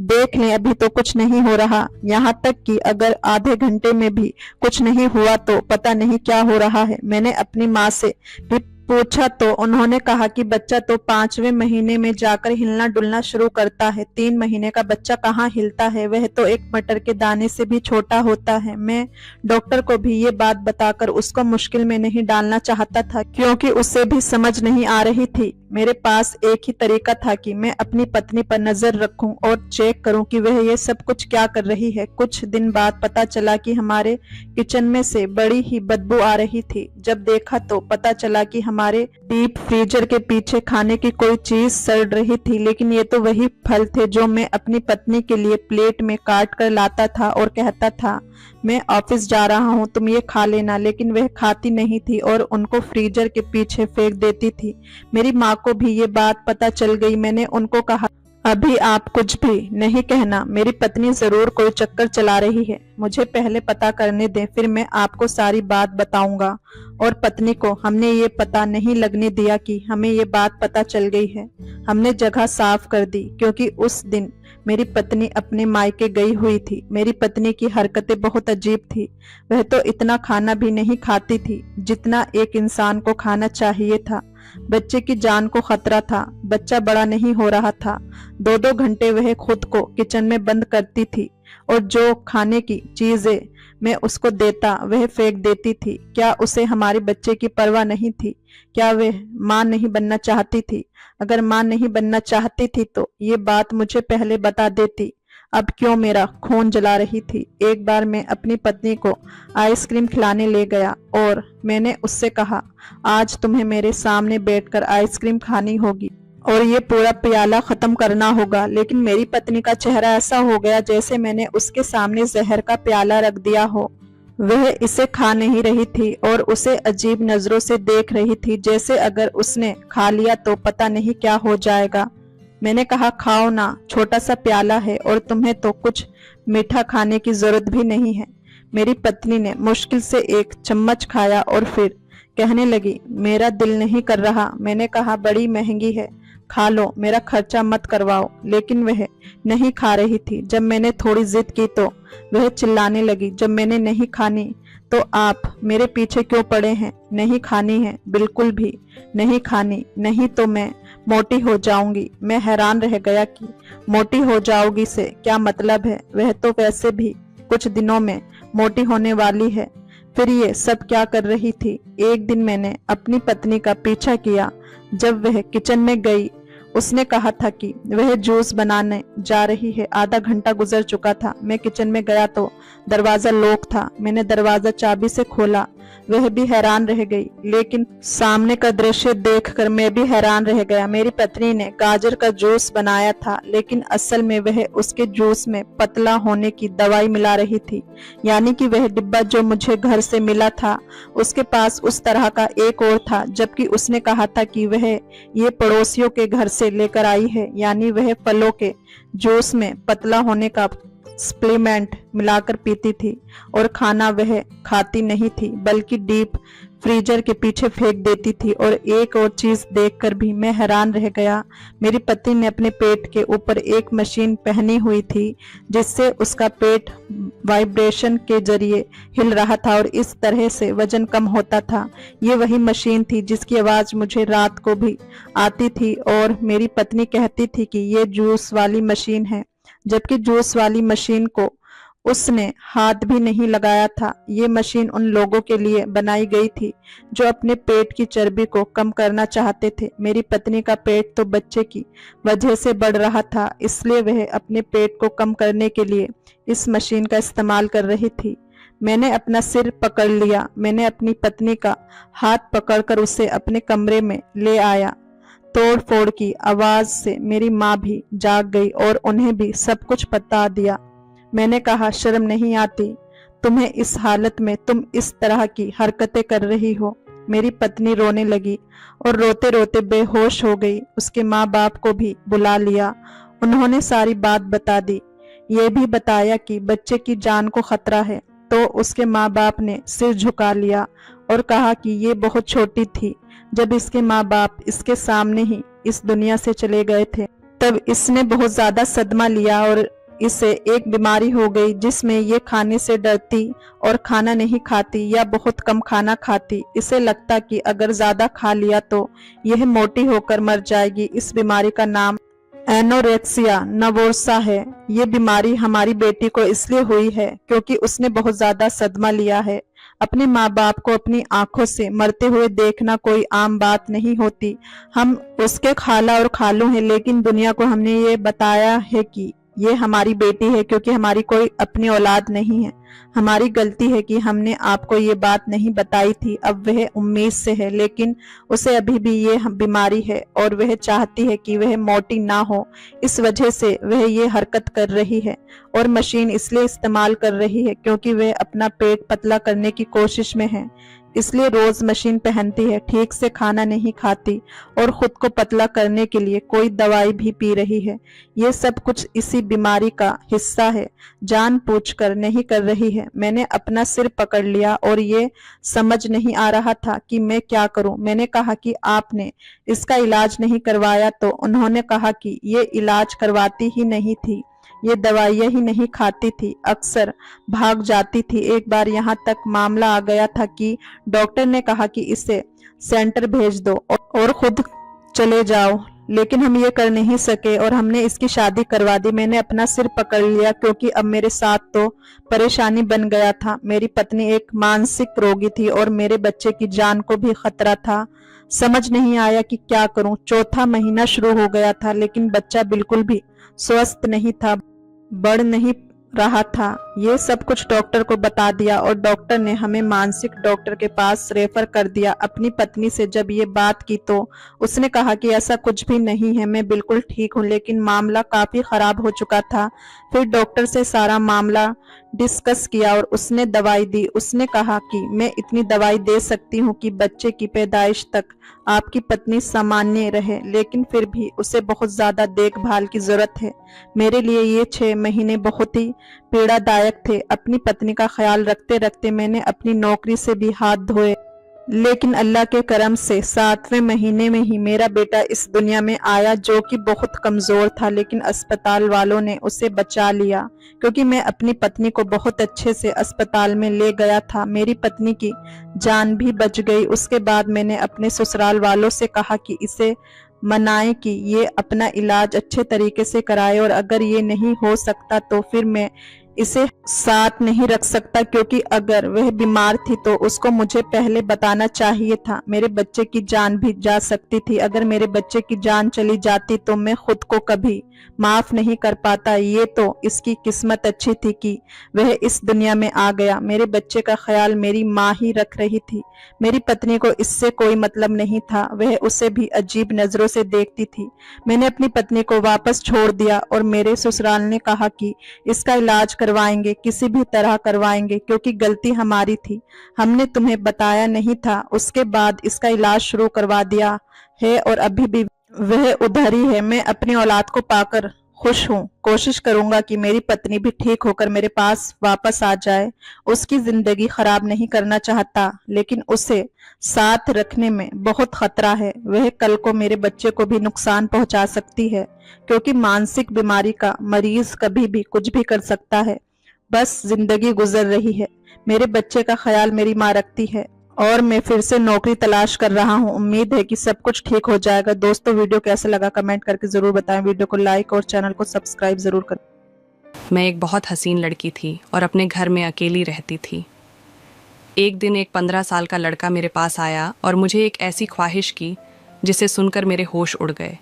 Speaker 1: देख लें, अभी तो कुछ नहीं हो रहा, यहाँ तक कि अगर आधे घंटे में भी कुछ नहीं हुआ तो पता नहीं क्या हो रहा है। मैंने अपनी माँ से भी पूछा तो उन्होंने कहा कि बच्चा तो 5वें महीने में जाकर हिलना डुलना शुरू करता है। 3 महीने का बच्चा कहाँ हिलता है, वह तो एक मटर के दाने से भी छोटा होता है। मैं डॉक्टर को भी ये बात बताकर उसको मुश्किल में नहीं डालना चाहता था, क्योंकि उसे भी समझ नहीं आ रही थी। मेरे पास एक ही तरीका था कि मैं अपनी पत्नी पर नजर रखूं और चेक करूं कि वह ये सब कुछ क्या कर रही है। कुछ दिन बाद पता चला कि हमारे किचन में से बड़ी ही बदबू आ रही थी। जब देखा तो पता चला कि हमारे डीप फ्रीजर के पीछे खाने की कोई चीज सड़ रही थी। लेकिन ये तो वही फल थे जो मैं अपनी पत्नी के लिए प्लेट में काट कर लाता था और कहता था, मैं ऑफिस जा रहा हूँ, तुम ये खा लेना। लेकिन वह खाती नहीं थी और उनको फ्रीजर के पीछे फेंक देती थी। मेरी माँ को भी ये बात पता चल गई। मैंने उनको कहा, अभी आप कुछ भी नहीं कहना, मेरी पत्नी जरूर कोई चक्कर चला रही है। मुझे पहले पता करने दें, फिर मैं आपको सारी बात बताऊंगा। और पत्नी को हमने ये पता नहीं लगने दिया कि हमें ये बात पता चल गई है। हमने जगह साफ कर दी, क्योंकि उस दिन मेरी पत्नी अपने मायके गई हुई थी। मेरी पत्नी की हरकतें बहुत अजीब थी। वह तो इतना खाना भी नहीं खाती थी जितना एक इंसान को खाना चाहिए था। बच्चे की जान को खतरा था। बच्चा बड़ा नहीं हो रहा था। 2-2 घंटे वह खुद को किचन में बंद करती थी और जो खाने की चीजें मैं उसको देता वह फेंक देती थी। क्या उसे हमारे बच्चे की परवाह नहीं थी? क्या वह माँ नहीं बनना चाहती थी? अगर माँ नहीं बनना चाहती थी तो ये बात मुझे पहले बता देती। अब क्यों मेरा खून जला रही थी? एक बार मैं अपनी पत्नी को आइसक्रीम खिलाने ले गया और मैंने उससे कहा, आज तुम्हें मेरे सामने बैठकर आइसक्रीम खानी होगी और ये पूरा प्याला खत्म करना होगा। लेकिन मेरी पत्नी का चेहरा ऐसा हो गया जैसे मैंने उसके सामने जहर का प्याला रख दिया हो। वह इसे खा नहीं रही थी और उसे अजीब नजरों से देख रही थी, जैसे अगर उसने खा लिया तो पता नहीं क्या हो जाएगा। मैंने कहा, खाओ ना, छोटा सा प्याला है और तुम्हें तो कुछ मीठा खाने की जरूरत भी नहीं है। मेरी पत्नी ने मुश्किल से एक चम्मच खाया और फिर कहने लगी, मेरा दिल नहीं कर रहा। मैंने कहा, बड़ी महंगी है, खा लो, मेरा खर्चा मत करवाओ। लेकिन वह नहीं खा रही थी। जब मैंने थोड़ी जिद की तो वह चिल्लाने लगी, जब मैंने नहीं खानी तो आप मेरे पीछे क्यों पड़े हैं? नहीं खानी है, बिल्कुल भी नहीं खानी, नहीं तो मैं मोटी हो जाऊंगी। मैं हैरान रह गया कि मोटी हो जाओगी से क्या मतलब है? वह तो वैसे भी कुछ दिनों में मोटी होने वाली है। फिर ये सब क्या कर रही थी? एक दिन मैंने अपनी पत्नी का पीछा किया। जब वह किचन में गई, उसने कहा था कि वह जूस बनाने जा रही है। आधा घंटा गुजर चुका था। मैं किचन में गया तो दरवाजा लॉक था। मैंने दरवाजा चाबी से खोला। वह भी हैरान रह गई, लेकिन सामने का दृश्य देखकर मैं भी हैरान रह गया। मेरी पत्नी ने गाजर का जूस बनाया था, लेकिन असल में वह उसके जूस में पतला होने की दवाई मिला रही थी। यानी कि वह डिब्बा जो मुझे घर से मिला था, उसके पास उस तरह का एक और था, जबकि उसने कहा था कि वह ये पड़ोसियों के घर से लेकर आई है। यानी वह फलों के जूस में पतला होने का सप्लीमेंट मिलाकर पीती थी और खाना वह खाती नहीं थी, बल्कि डीप फ्रीजर के पीछे फेंक देती थी। और एक और चीज देखकर भी मैं हैरान रह गया। मेरी पत्नी ने अपने पेट के ऊपर एक मशीन पहनी हुई थी, जिससे उसका पेट वाइब्रेशन के जरिए हिल रहा था और इस तरह से वजन कम होता था। ये वही मशीन थी जिसकी आवाज मुझे रात को भी आती थी और मेरी पत्नी कहती थी कि ये जूस वाली मशीन है, जबकि जूस वाली मशीन को उसने हाथ भी नहीं लगाया था। ये मशीन उन लोगों के लिए बनाई गई थी जो अपने पेट की चर्बी को कम करना चाहते थे। मेरी पत्नी का पेट तो बच्चे की वजह से बढ़ रहा था, इसलिए वह अपने पेट को कम करने के लिए इस मशीन का इस्तेमाल कर रही थी। मैंने अपना सिर पकड़ लिया। मैंने अपनी पत्नी का हाथ पकड़कर उसे अपने कमरे में ले आया। तोड़ फोड़ की आवाज से मेरी माँ भी जाग गई और उन्हें भी सब कुछ बता दिया। मैंने कहा, शर्म नहीं आती तुम्हें? इस हालत में तुम इस तरह की हरकतें कर रही हो। मेरी पत्नी रोने लगी और रोते रोते बेहोश हो गई। उसके माँ बाप को भी बुला लिया। उन्होंने सारी बात बता दी। ये भी बताया कि बच्चे की जान को खतरा है। तो उसके माँ बाप ने सिर झुका लिया और कहा कि ये बहुत छोटी थी जब इसके माँ बाप इसके सामने ही इस दुनिया से चले गए थे। तब इसने बहुत ज्यादा सदमा लिया और इसे एक बीमारी हो गई जिसमें ये खाने से डरती और खाना नहीं खाती या बहुत कम खाना खाती। इसे लगता कि अगर ज्यादा खा लिया तो यह मोटी होकर मर जाएगी। इस बीमारी का नाम एनोरेक्सिया नर्वोसा है। ये बीमारी हमारी बेटी को इसलिए हुई है क्योंकि उसने बहुत ज्यादा सदमा लिया है। अपने माँ बाप को अपनी आंखों से मरते हुए देखना कोई आम बात नहीं होती। हम उसके खाला और खालू हैं, लेकिन दुनिया को हमने ये बताया है कि ये हमारी बेटी है क्योंकि हमारी कोई अपनी औलाद नहीं है। हमारी गलती है कि हमने आपको ये बात नहीं बताई थी। अब वह उम्मीद से है, लेकिन उसे अभी भी ये बीमारी है और वह चाहती है कि वह मोटी ना हो। इस वजह से वह ये हरकत कर रही है और मशीन इसलिए इस्तेमाल कर रही है क्योंकि वह अपना पेट पतला करने की कोशिश में है। इसलिए रोज मशीन पहनती है, ठीक से खाना नहीं खाती और खुद को पतला करने के लिए कोई दवाई भी पी रही है। ये सब कुछ इसी बीमारी का हिस्सा है, जानबूझकर नहीं कर रही है। मैंने अपना सिर पकड़ लिया और ये समझ नहीं आ रहा था कि मैं क्या करूं। मैंने कहा कि आपने इसका इलाज नहीं करवाया, तो उन्होंने कहा कि ये इलाज करवाती ही नहीं थी, ये दवाइयाँ ही नहीं खाती थी, अक्सर भाग जाती थी। एक बार यहाँ तक मामला आ गया था कि डॉक्टर ने कहा कि इसे सेंटर भेज दो और खुद चले जाओ, लेकिन हम ये कर नहीं सके और हमने इसकी शादी करवा दी। मैंने अपना सिर पकड़ लिया क्योंकि अब मेरे साथ तो परेशानी बन गया था। मेरी पत्नी एक मानसिक रोगी थी और मेरे बच्चे की जान को भी खतरा था। समझ नहीं आया कि क्या करूं। चौथा महीना शुरू हो गया था, लेकिन बच्चा बिल्कुल भी स्वस्थ नहीं था, बढ़ नहीं रहा था। ये सब कुछ डॉक्टर को बता दिया और डॉक्टर ने हमें मानसिक डॉक्टर के पास रेफर कर दिया। अपनी पत्नी से जब ये बात की तो उसने कहा कि ऐसा कुछ भी नहीं है, मैं बिल्कुल ठीक हूँ, लेकिन मामला काफी खराब हो चुका था। फिर डॉक्टर से सारा मामला डिस्कस किया और उसने दवाई दी। उसने कहा कि मैं इतनी दवाई दे सकती हूँ कि बच्चे की पैदाइश तक आपकी पत्नी सामान्य रहे, लेकिन फिर भी उसे बहुत ज्यादा देखभाल की जरूरत है। मेरे लिए ये 6 महीने बहुत ही पीड़ादायक लायक थे। अपनी पत्नी का ख्याल रखते रखते मैंने अपनी नौकरी से भी हाथ धोए, लेकिन अल्लाह के करम से 7वें महीने में ही मेरा बेटा इस दुनिया में आया, जो कि बहुत कमज़ोर था, लेकिन अस्पताल वालों ने उसे बचा लिया क्योंकि मैं अपनी पत्नी को बहुत अच्छे से अस्पताल में ले गया था। मेरी पत्नी की जान भी बच गई। उसके बाद मैंने अपने ससुराल वालों से कहा कि इसे मनाएं कि ये अपना इलाज अच्छे तरीके से कराए, और अगर ये नहीं हो सकता तो फिर मैं इसे साथ नहीं रख सकता, क्योंकि अगर वह बीमार थी तो उसको मुझे पहले बताना चाहिए था। मेरे बच्चे की जान भी जा सकती थी। अगर मेरे बच्चे की जान चली जाती तो मैं खुद को कभी माफ नहीं कर पाता। ये तो इसकी किस्मत अच्छी थी कि वह इस दुनिया में आ गया। मेरे बच्चे का ख्याल मेरी माँ ही रख रही थी। मेरी पत्नी को इससे कोई मतलब नहीं था। वह उसे भी अजीब नजरों से देखती थी। मैंने अपनी पत्नी को वापस छोड़ दिया और मेरे ससुराल ने कहा कि इसका इलाज करवाएंगे, किसी भी तरह करवाएंगे, क्योंकि गलती हमारी थी, हमने तुम्हें बताया नहीं था। उसके बाद इसका इलाज शुरू करवा दिया है और अभी भी वह उधर ही है। मैं अपनी औलाद को पाकर खुश हूँ। कोशिश करूंगा कि मेरी पत्नी भी ठीक होकर मेरे पास वापस आ जाए। उसकी जिंदगी खराब नहीं करना चाहता, लेकिन उसे साथ रखने में बहुत खतरा है। वह कल को मेरे बच्चे को भी नुकसान पहुंचा सकती है, क्योंकि मानसिक बीमारी का मरीज कभी भी कुछ भी कर सकता है। बस जिंदगी गुजर रही है। मेरे बच्चे का ख्याल मेरी माँ रखती है और मैं फिर से नौकरी तलाश कर रहा हूँ। उम्मीद है कि सब कुछ ठीक हो जाएगा। दोस्तों, वीडियो कैसा लगा कमेंट करके जरूर बताएं। वीडियो को लाइक और चैनल को सब्सक्राइब जरूर करें।
Speaker 2: मैं एक बहुत हसीन लड़की थी और अपने घर में अकेली रहती थी। एक दिन एक 15 साल का लड़का मेरे पास आया और मुझे एक ऐसी ख्वाहिश की जिसे सुनकर मेरे होश उड़ गए।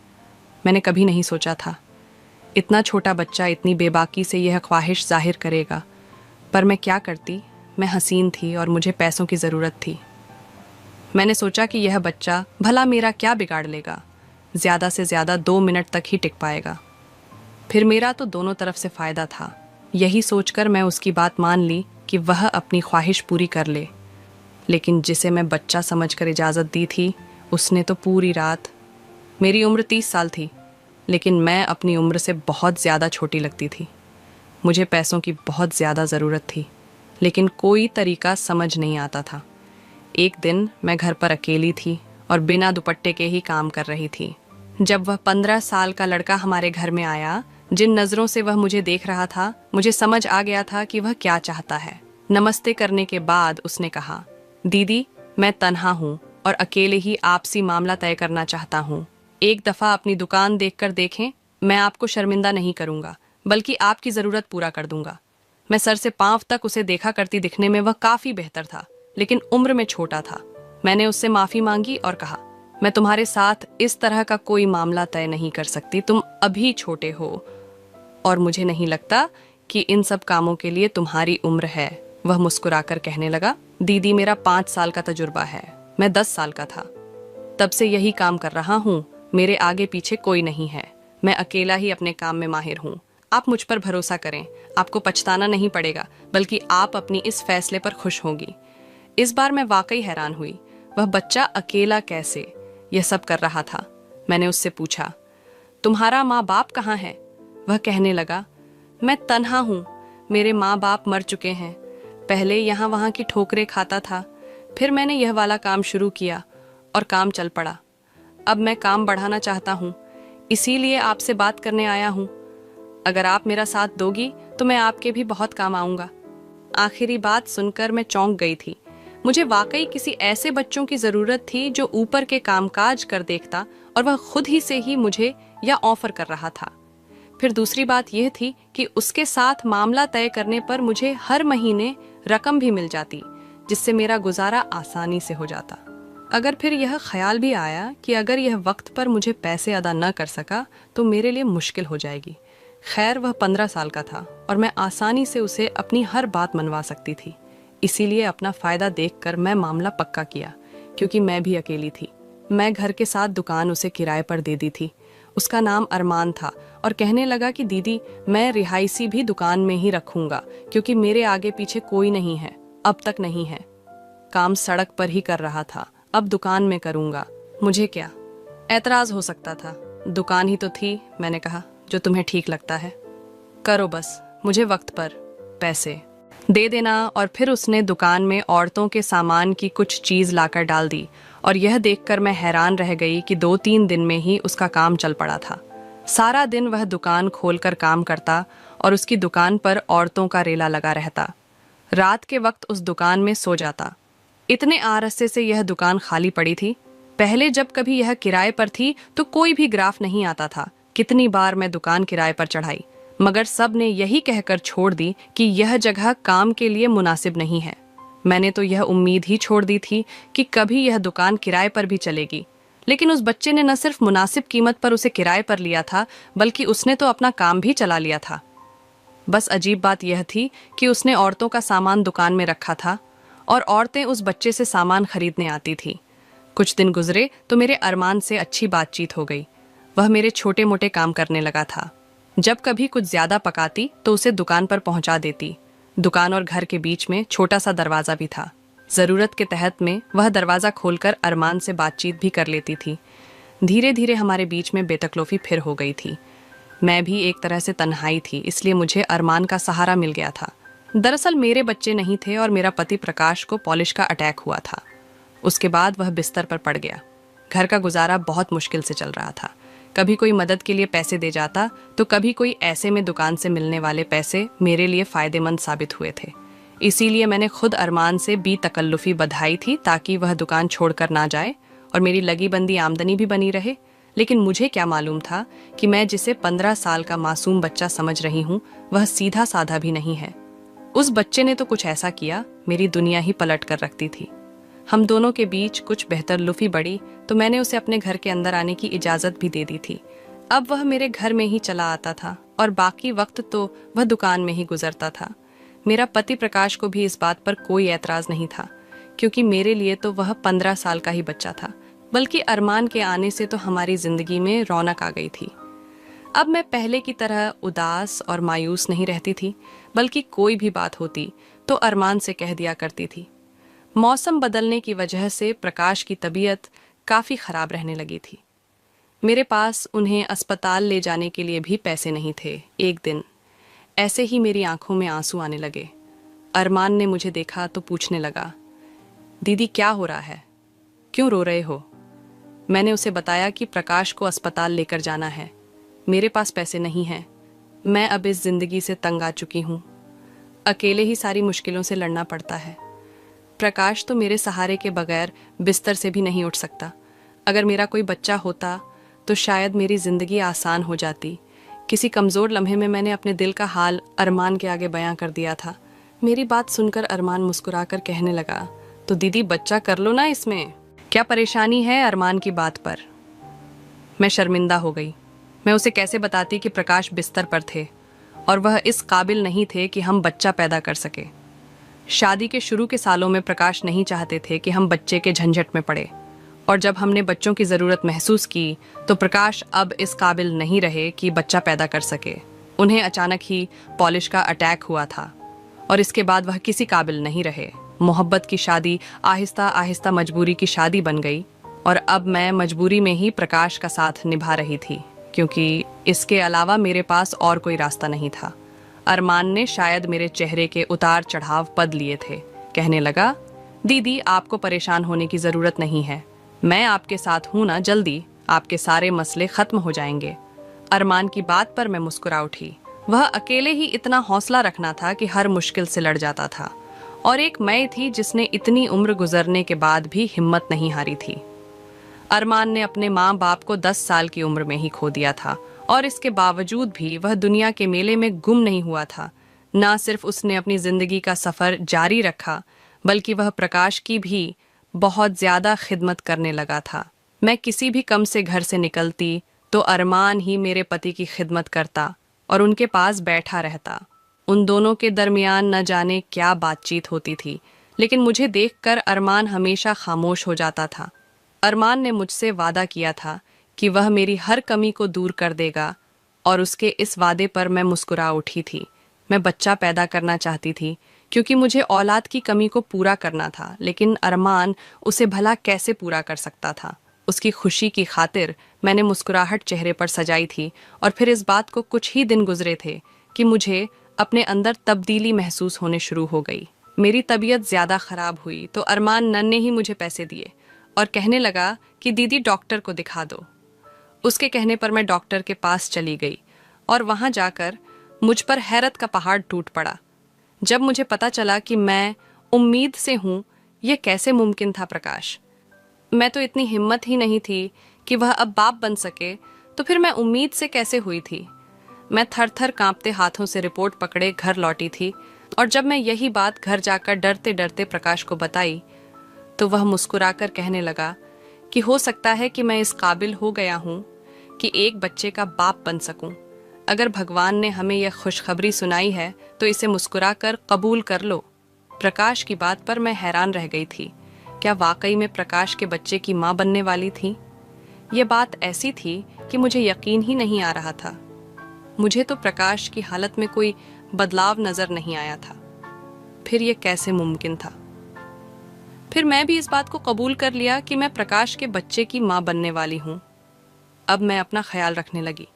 Speaker 2: मैंने कभी नहीं सोचा था इतना छोटा बच्चा इतनी बेबाकी से यह ख्वाहिश जाहिर करेगा, पर मैं क्या करती। मैं हसीन थी और मुझे पैसों की ज़रूरत थी। मैंने सोचा कि यह बच्चा भला मेरा क्या बिगाड़ लेगा, ज़्यादा से ज़्यादा 2 मिनट तक ही टिक पाएगा। फिर मेरा तो दोनों तरफ से फ़ायदा था। यही सोचकर मैं उसकी बात मान ली कि वह अपनी ख्वाहिश पूरी कर ले। लेकिन जिसे मैं बच्चा समझकर इजाज़त दी थी, उसने तो पूरी रात। मेरी उम्र 30 साल थी, लेकिन मैं अपनी उम्र से बहुत ज़्यादा छोटी लगती थी। मुझे पैसों की बहुत ज़्यादा ज़रूरत थी, लेकिन कोई तरीका समझ नहीं आता था। एक दिन मैं घर पर अकेली थी और बिना दुपट्टे के ही काम कर रही थी, जब वह 15 साल का लड़का हमारे घर में आया। जिन नज़रों से वह मुझे देख रहा था, मुझे समझ आ गया था कि वह क्या चाहता है। नमस्ते करने के बाद उसने कहा, दीदी, मैं तन्हा हूँ और अकेले ही आपसी मामला तय करना चाहता हूँ। एक दफ़ा अपनी दुकान देखकर देखें, मैं आपको शर्मिंदा नहीं करूँगा, बल्कि आपकी ज़रूरत पूरा कर दूँगा। मैं सर से पाँव तक उसे देखा करती। दिखने में वह काफ़ी बेहतर था, लेकिन उम्र में छोटा था। मैंने उससे माफ़ी मांगी और कहा, मैं तुम्हारे साथ इस तरह का कोई मामला तय नहीं कर सकती। तुम अभी छोटे हो और मुझे नहीं लगता कि इन सब कामों के लिए तुम्हारी उम्र है। वह मुस्कुराकर कहने लगा, दीदी, मेरा 5 साल का तजुर्बा है। मैं 10 साल का था, तब से यही काम कर रहा हूँ। मेरे आगे पीछे कोई नहीं है। मैं अकेला ही अपने काम में माहिर हूँ। आप मुझ पर भरोसा करें, आपको पछताना नहीं पड़ेगा, बल्कि आप अपनी इस फैसले पर खुश होंगी। इस बार मैं वाकई हैरान हुई। वह बच्चा अकेला कैसे यह सब कर रहा था। मैंने उससे पूछा, तुम्हारा माँ बाप कहाँ है? वह कहने लगा, मैं तन्हा हूँ। मेरे माँ बाप मर चुके हैं। पहले यहाँ वहाँ की ठोकरें खाता था, फिर मैंने यह वाला काम शुरू किया और काम चल पड़ा। अब मैं काम बढ़ाना चाहता हूँ, इसीलिए आपसे बात करने आया हूँ। अगर आप मेरा साथ दोगी तो मैं आपके भी बहुत काम आऊँगा। आखिरी बात सुनकर मैं चौंक गई थी। मुझे वाकई किसी ऐसे बच्चों की ज़रूरत थी जो ऊपर के कामकाज कर देखता, और वह खुद ही से ही मुझे यह ऑफर कर रहा था। फिर दूसरी बात यह थी कि उसके साथ मामला तय करने पर मुझे हर महीने रकम भी मिल जाती, जिससे मेरा गुजारा आसानी से हो जाता। अगर फिर यह ख्याल भी आया कि अगर यह वक्त पर मुझे पैसे अदा न कर सका तो मेरे लिए मुश्किल हो जाएगी। खैर, वह 15 साल का था और मैं आसानी से उसे अपनी हर बात मनवा सकती थी। इसीलिए अपना फ़ायदा देखकर मैं मामला पक्का किया, क्योंकि मैं भी अकेली थी। मैं घर के साथ दुकान उसे किराए पर दे दी थी। उसका नाम अरमान था और कहने लगा कि दीदी, मैं रिहायशी भी दुकान में ही रखूंगा, क्योंकि मेरे आगे पीछे कोई नहीं है, अब तक नहीं है। काम सड़क पर ही कर रहा था, अब दुकान में करूंगा। मुझे क्या एतराज़ हो सकता था? दुकान ही तो थी। मैंने कहा, जो तुम्हें ठीक लगता है करो, बस मुझे वक्त पर। पैसे दे देना और फिर उसने दुकान में औरतों के सामान की कुछ चीज़ लाकर डाल दी और यह देखकर मैं हैरान रह गई कि 2-3 दिन में ही उसका काम चल पड़ा था। सारा दिन वह दुकान खोलकर काम करता और उसकी दुकान पर औरतों का रेला लगा रहता। रात के वक्त उस दुकान में सो जाता। इतने आरसे से यह दुकान खाली पड़ी थी। पहले जब कभी यह किराए पर थी तो कोई भी ग्राफ नहीं आता था। कितनी बार मैं दुकान किराए पर चढ़ाई, मगर सब ने यही कहकर छोड़ दी कि यह जगह काम के लिए मुनासिब नहीं है। मैंने तो यह उम्मीद ही छोड़ दी थी कि कभी यह दुकान किराए पर भी चलेगी, लेकिन उस बच्चे ने न सिर्फ मुनासिब कीमत पर उसे किराए पर लिया था, बल्कि उसने तो अपना काम भी चला लिया था। बस अजीब बात यह थी कि उसने औरतों का सामान दुकान में रखा था और औरतें उस बच्चे से सामान खरीदने आती थी। कुछ दिन गुजरे तो मेरे अरमान से अच्छी बातचीत हो गई। वह मेरे छोटे मोटे काम करने लगा था। जब कभी कुछ ज्यादा पकाती तो उसे दुकान पर पहुंचा देती। दुकान और घर के बीच में छोटा सा दरवाजा भी था। जरूरत के तहत में वह दरवाजा खोलकर अरमान से बातचीत भी कर लेती थी। धीरे धीरे हमारे बीच में बेतकलोफी फिर हो गई थी। मैं भी एक तरह से तन्हाई थी, इसलिए मुझे अरमान का सहारा मिल गया था। दरअसल मेरे बच्चे नहीं थे और मेरा पति प्रकाश को पॉलिश का अटैक हुआ था। उसके बाद वह बिस्तर पर पड़ गया। घर का गुजारा बहुत मुश्किल से चल रहा था। कभी कोई मदद के लिए पैसे दे जाता तो कभी कोई ऐसे में दुकान से मिलने वाले पैसे मेरे लिए फ़ायदेमंद साबित हुए थे। इसीलिए मैंने खुद अरमान से तकल्लुफ़ी बधाई थी ताकि वह दुकान छोड़कर ना जाए और मेरी लगी बंदी आमदनी भी बनी रहे। लेकिन मुझे क्या मालूम था कि मैं जिसे 15 साल का मासूम बच्चा समझ रही हूँ वह सीधा साधा भी नहीं है। उस बच्चे ने तो कुछ ऐसा किया, मेरी दुनिया ही पलट कर रखती थी। हम दोनों के बीच कुछ बेहतर लुफी बढ़ी तो मैंने उसे अपने घर के अंदर आने की इजाज़त भी दे दी थी। अब वह मेरे घर में ही चला आता था और बाकी वक्त तो वह दुकान में ही गुजरता था। मेरा पति प्रकाश को भी इस बात पर कोई एतराज़ नहीं था, क्योंकि मेरे लिए तो वह 15 साल का ही बच्चा था। बल्कि अरमान के आने से तो हमारी ज़िंदगी में रौनक आ गई थी। अब मैं पहले की तरह उदास और मायूस नहीं रहती थी, बल्कि कोई भी बात होती तो अरमान से कह दिया करती थी। मौसम बदलने की वजह से प्रकाश की तबीयत काफ़ी ख़राब रहने लगी थी। मेरे पास उन्हें अस्पताल ले जाने के लिए भी पैसे नहीं थे। एक दिन ऐसे ही मेरी आंखों में आंसू आने लगे। अरमान ने मुझे देखा तो पूछने लगा, दीदी क्या हो रहा है, क्यों रो रहे हो? मैंने उसे बताया कि प्रकाश को अस्पताल लेकर जाना है। मेरे पास पैसे नहीं हैं। मैं अब इस ज़िंदगी से तंग आ चुकी हूँ। अकेले ही सारी मुश्किलों से लड़ना पड़ता है। प्रकाश तो मेरे सहारे के बगैर बिस्तर से भी नहीं उठ सकता। अगर मेरा कोई बच्चा होता तो शायद मेरी ज़िंदगी आसान हो जाती। किसी कमज़ोर लम्हे में मैंने अपने दिल का हाल अरमान के आगे बयां कर दिया था। मेरी बात सुनकर अरमान मुस्कुराकर कहने लगा, तो दीदी बच्चा कर लो ना, इसमें क्या परेशानी है अरमान की बात पर? मैं शर्मिंदा हो गई। मैं उसे कैसे बताती कि प्रकाश बिस्तर पर थे और वह इस काबिल नहीं थे कि हम बच्चा पैदा कर सके। शादी के शुरू के सालों में प्रकाश नहीं चाहते थे कि हम बच्चे के झंझट में पड़े, और जब हमने बच्चों की ज़रूरत महसूस की तो प्रकाश अब इस काबिल नहीं रहे कि बच्चा पैदा कर सके। उन्हें अचानक ही पॉलिश का अटैक हुआ था और इसके बाद वह किसी काबिल नहीं रहे। मोहब्बत की शादी आहिस्ता आहिस्ता मजबूरी की शादी बन गई और अब मैं मजबूरी में ही प्रकाश का साथ निभा रही थी, क्योंकि इसके अलावा मेरे पास और कोई रास्ता नहीं था। अरमान ने शायद मेरे चेहरे के उतार चढ़ाव पद लिए थे। कहने लगा, दीदी आपको परेशान होने की ज़रूरत नहीं है, मैं आपके साथ हूं ना, जल्दी आपके सारे मसले ख़त्म हो जाएंगे। अरमान की बात पर मैं मुस्कुरा उठी। वह अकेले ही इतना हौसला रखना था कि हर मुश्किल से लड़ जाता था, और एक मैं थी जिसने इतनी उम्र गुजरने के बाद भी हिम्मत नहीं हारी थी। अरमान ने अपने माँ बाप को 10 साल की उम्र में ही खो दिया था, और इसके बावजूद भी वह दुनिया के मेले में गुम नहीं हुआ था। ना सिर्फ उसने अपनी जिंदगी का सफर जारी रखा, बल्कि वह प्रकाश की भी बहुत ज्यादा खिदमत करने लगा था। मैं किसी भी कम से घर से निकलती तो अरमान ही मेरे पति की खिदमत करता और उनके पास बैठा रहता। उन दोनों के दरमियान न जाने क्या बातचीत होती थी, लेकिन मुझे देखकर अरमान हमेशा खामोश हो जाता था। अरमान ने मुझसे वादा किया था कि वह मेरी हर कमी को दूर कर देगा, और उसके इस वादे पर मैं मुस्कुरा उठी थी। मैं बच्चा पैदा करना चाहती थी क्योंकि मुझे औलाद की कमी को पूरा करना था, लेकिन अरमान उसे भला कैसे पूरा कर सकता था? उसकी खुशी की खातिर मैंने मुस्कुराहट चेहरे पर सजाई थी, और फिर इस बात को कुछ ही दिन गुजरे थे कि मुझे अपने अंदर तब्दीली महसूस होने शुरू हो गई। मेरी तबीयत ज़्यादा ख़राब हुई तो अरमान नन्हे ही मुझे पैसे दिए और कहने लगा कि दीदी डॉक्टर को दिखा दो। उसके कहने पर मैं डॉक्टर के पास चली गई और वहाँ जाकर मुझ पर हैरत का पहाड़ टूट पड़ा। जब मुझे पता चला कि मैं उम्मीद से हूँ, यह कैसे मुमकिन था प्रकाश। मैं तो इतनी हिम्मत ही नहीं थी कि वह अब बाप बन सके, तो फिर मैं उम्मीद से कैसे हुई थी। मैं थर थर कांपते हाथों से रिपोर्ट पकड़े घर लौटी थी और जब मैं यही बात घर जाकर डरते डरते प्रकाश को बताई तो वह मुस्कुराकर कहने लगा कि हो सकता है कि मैं इस काबिल हो गया हूँ कि एक बच्चे का बाप बन सकूं। अगर भगवान ने हमें यह खुशखबरी सुनाई है तो इसे मुस्कुराकर कबूल कर लो। प्रकाश की बात पर मैं हैरान रह गई थी। क्या वाकई में प्रकाश के बच्चे की माँ बनने वाली थी? यह बात ऐसी थी कि मुझे यकीन ही नहीं आ रहा था। मुझे तो प्रकाश की हालत में कोई बदलाव नजर नहीं आया था। फिर यह कैसे मुमकिन था? फिर मैं भी इस बात को कबूल कर लिया कि मैं प्रकाश के बच्चे की माँ बनने वाली हूँ। अब मैं अपना ख्याल रखने लगी।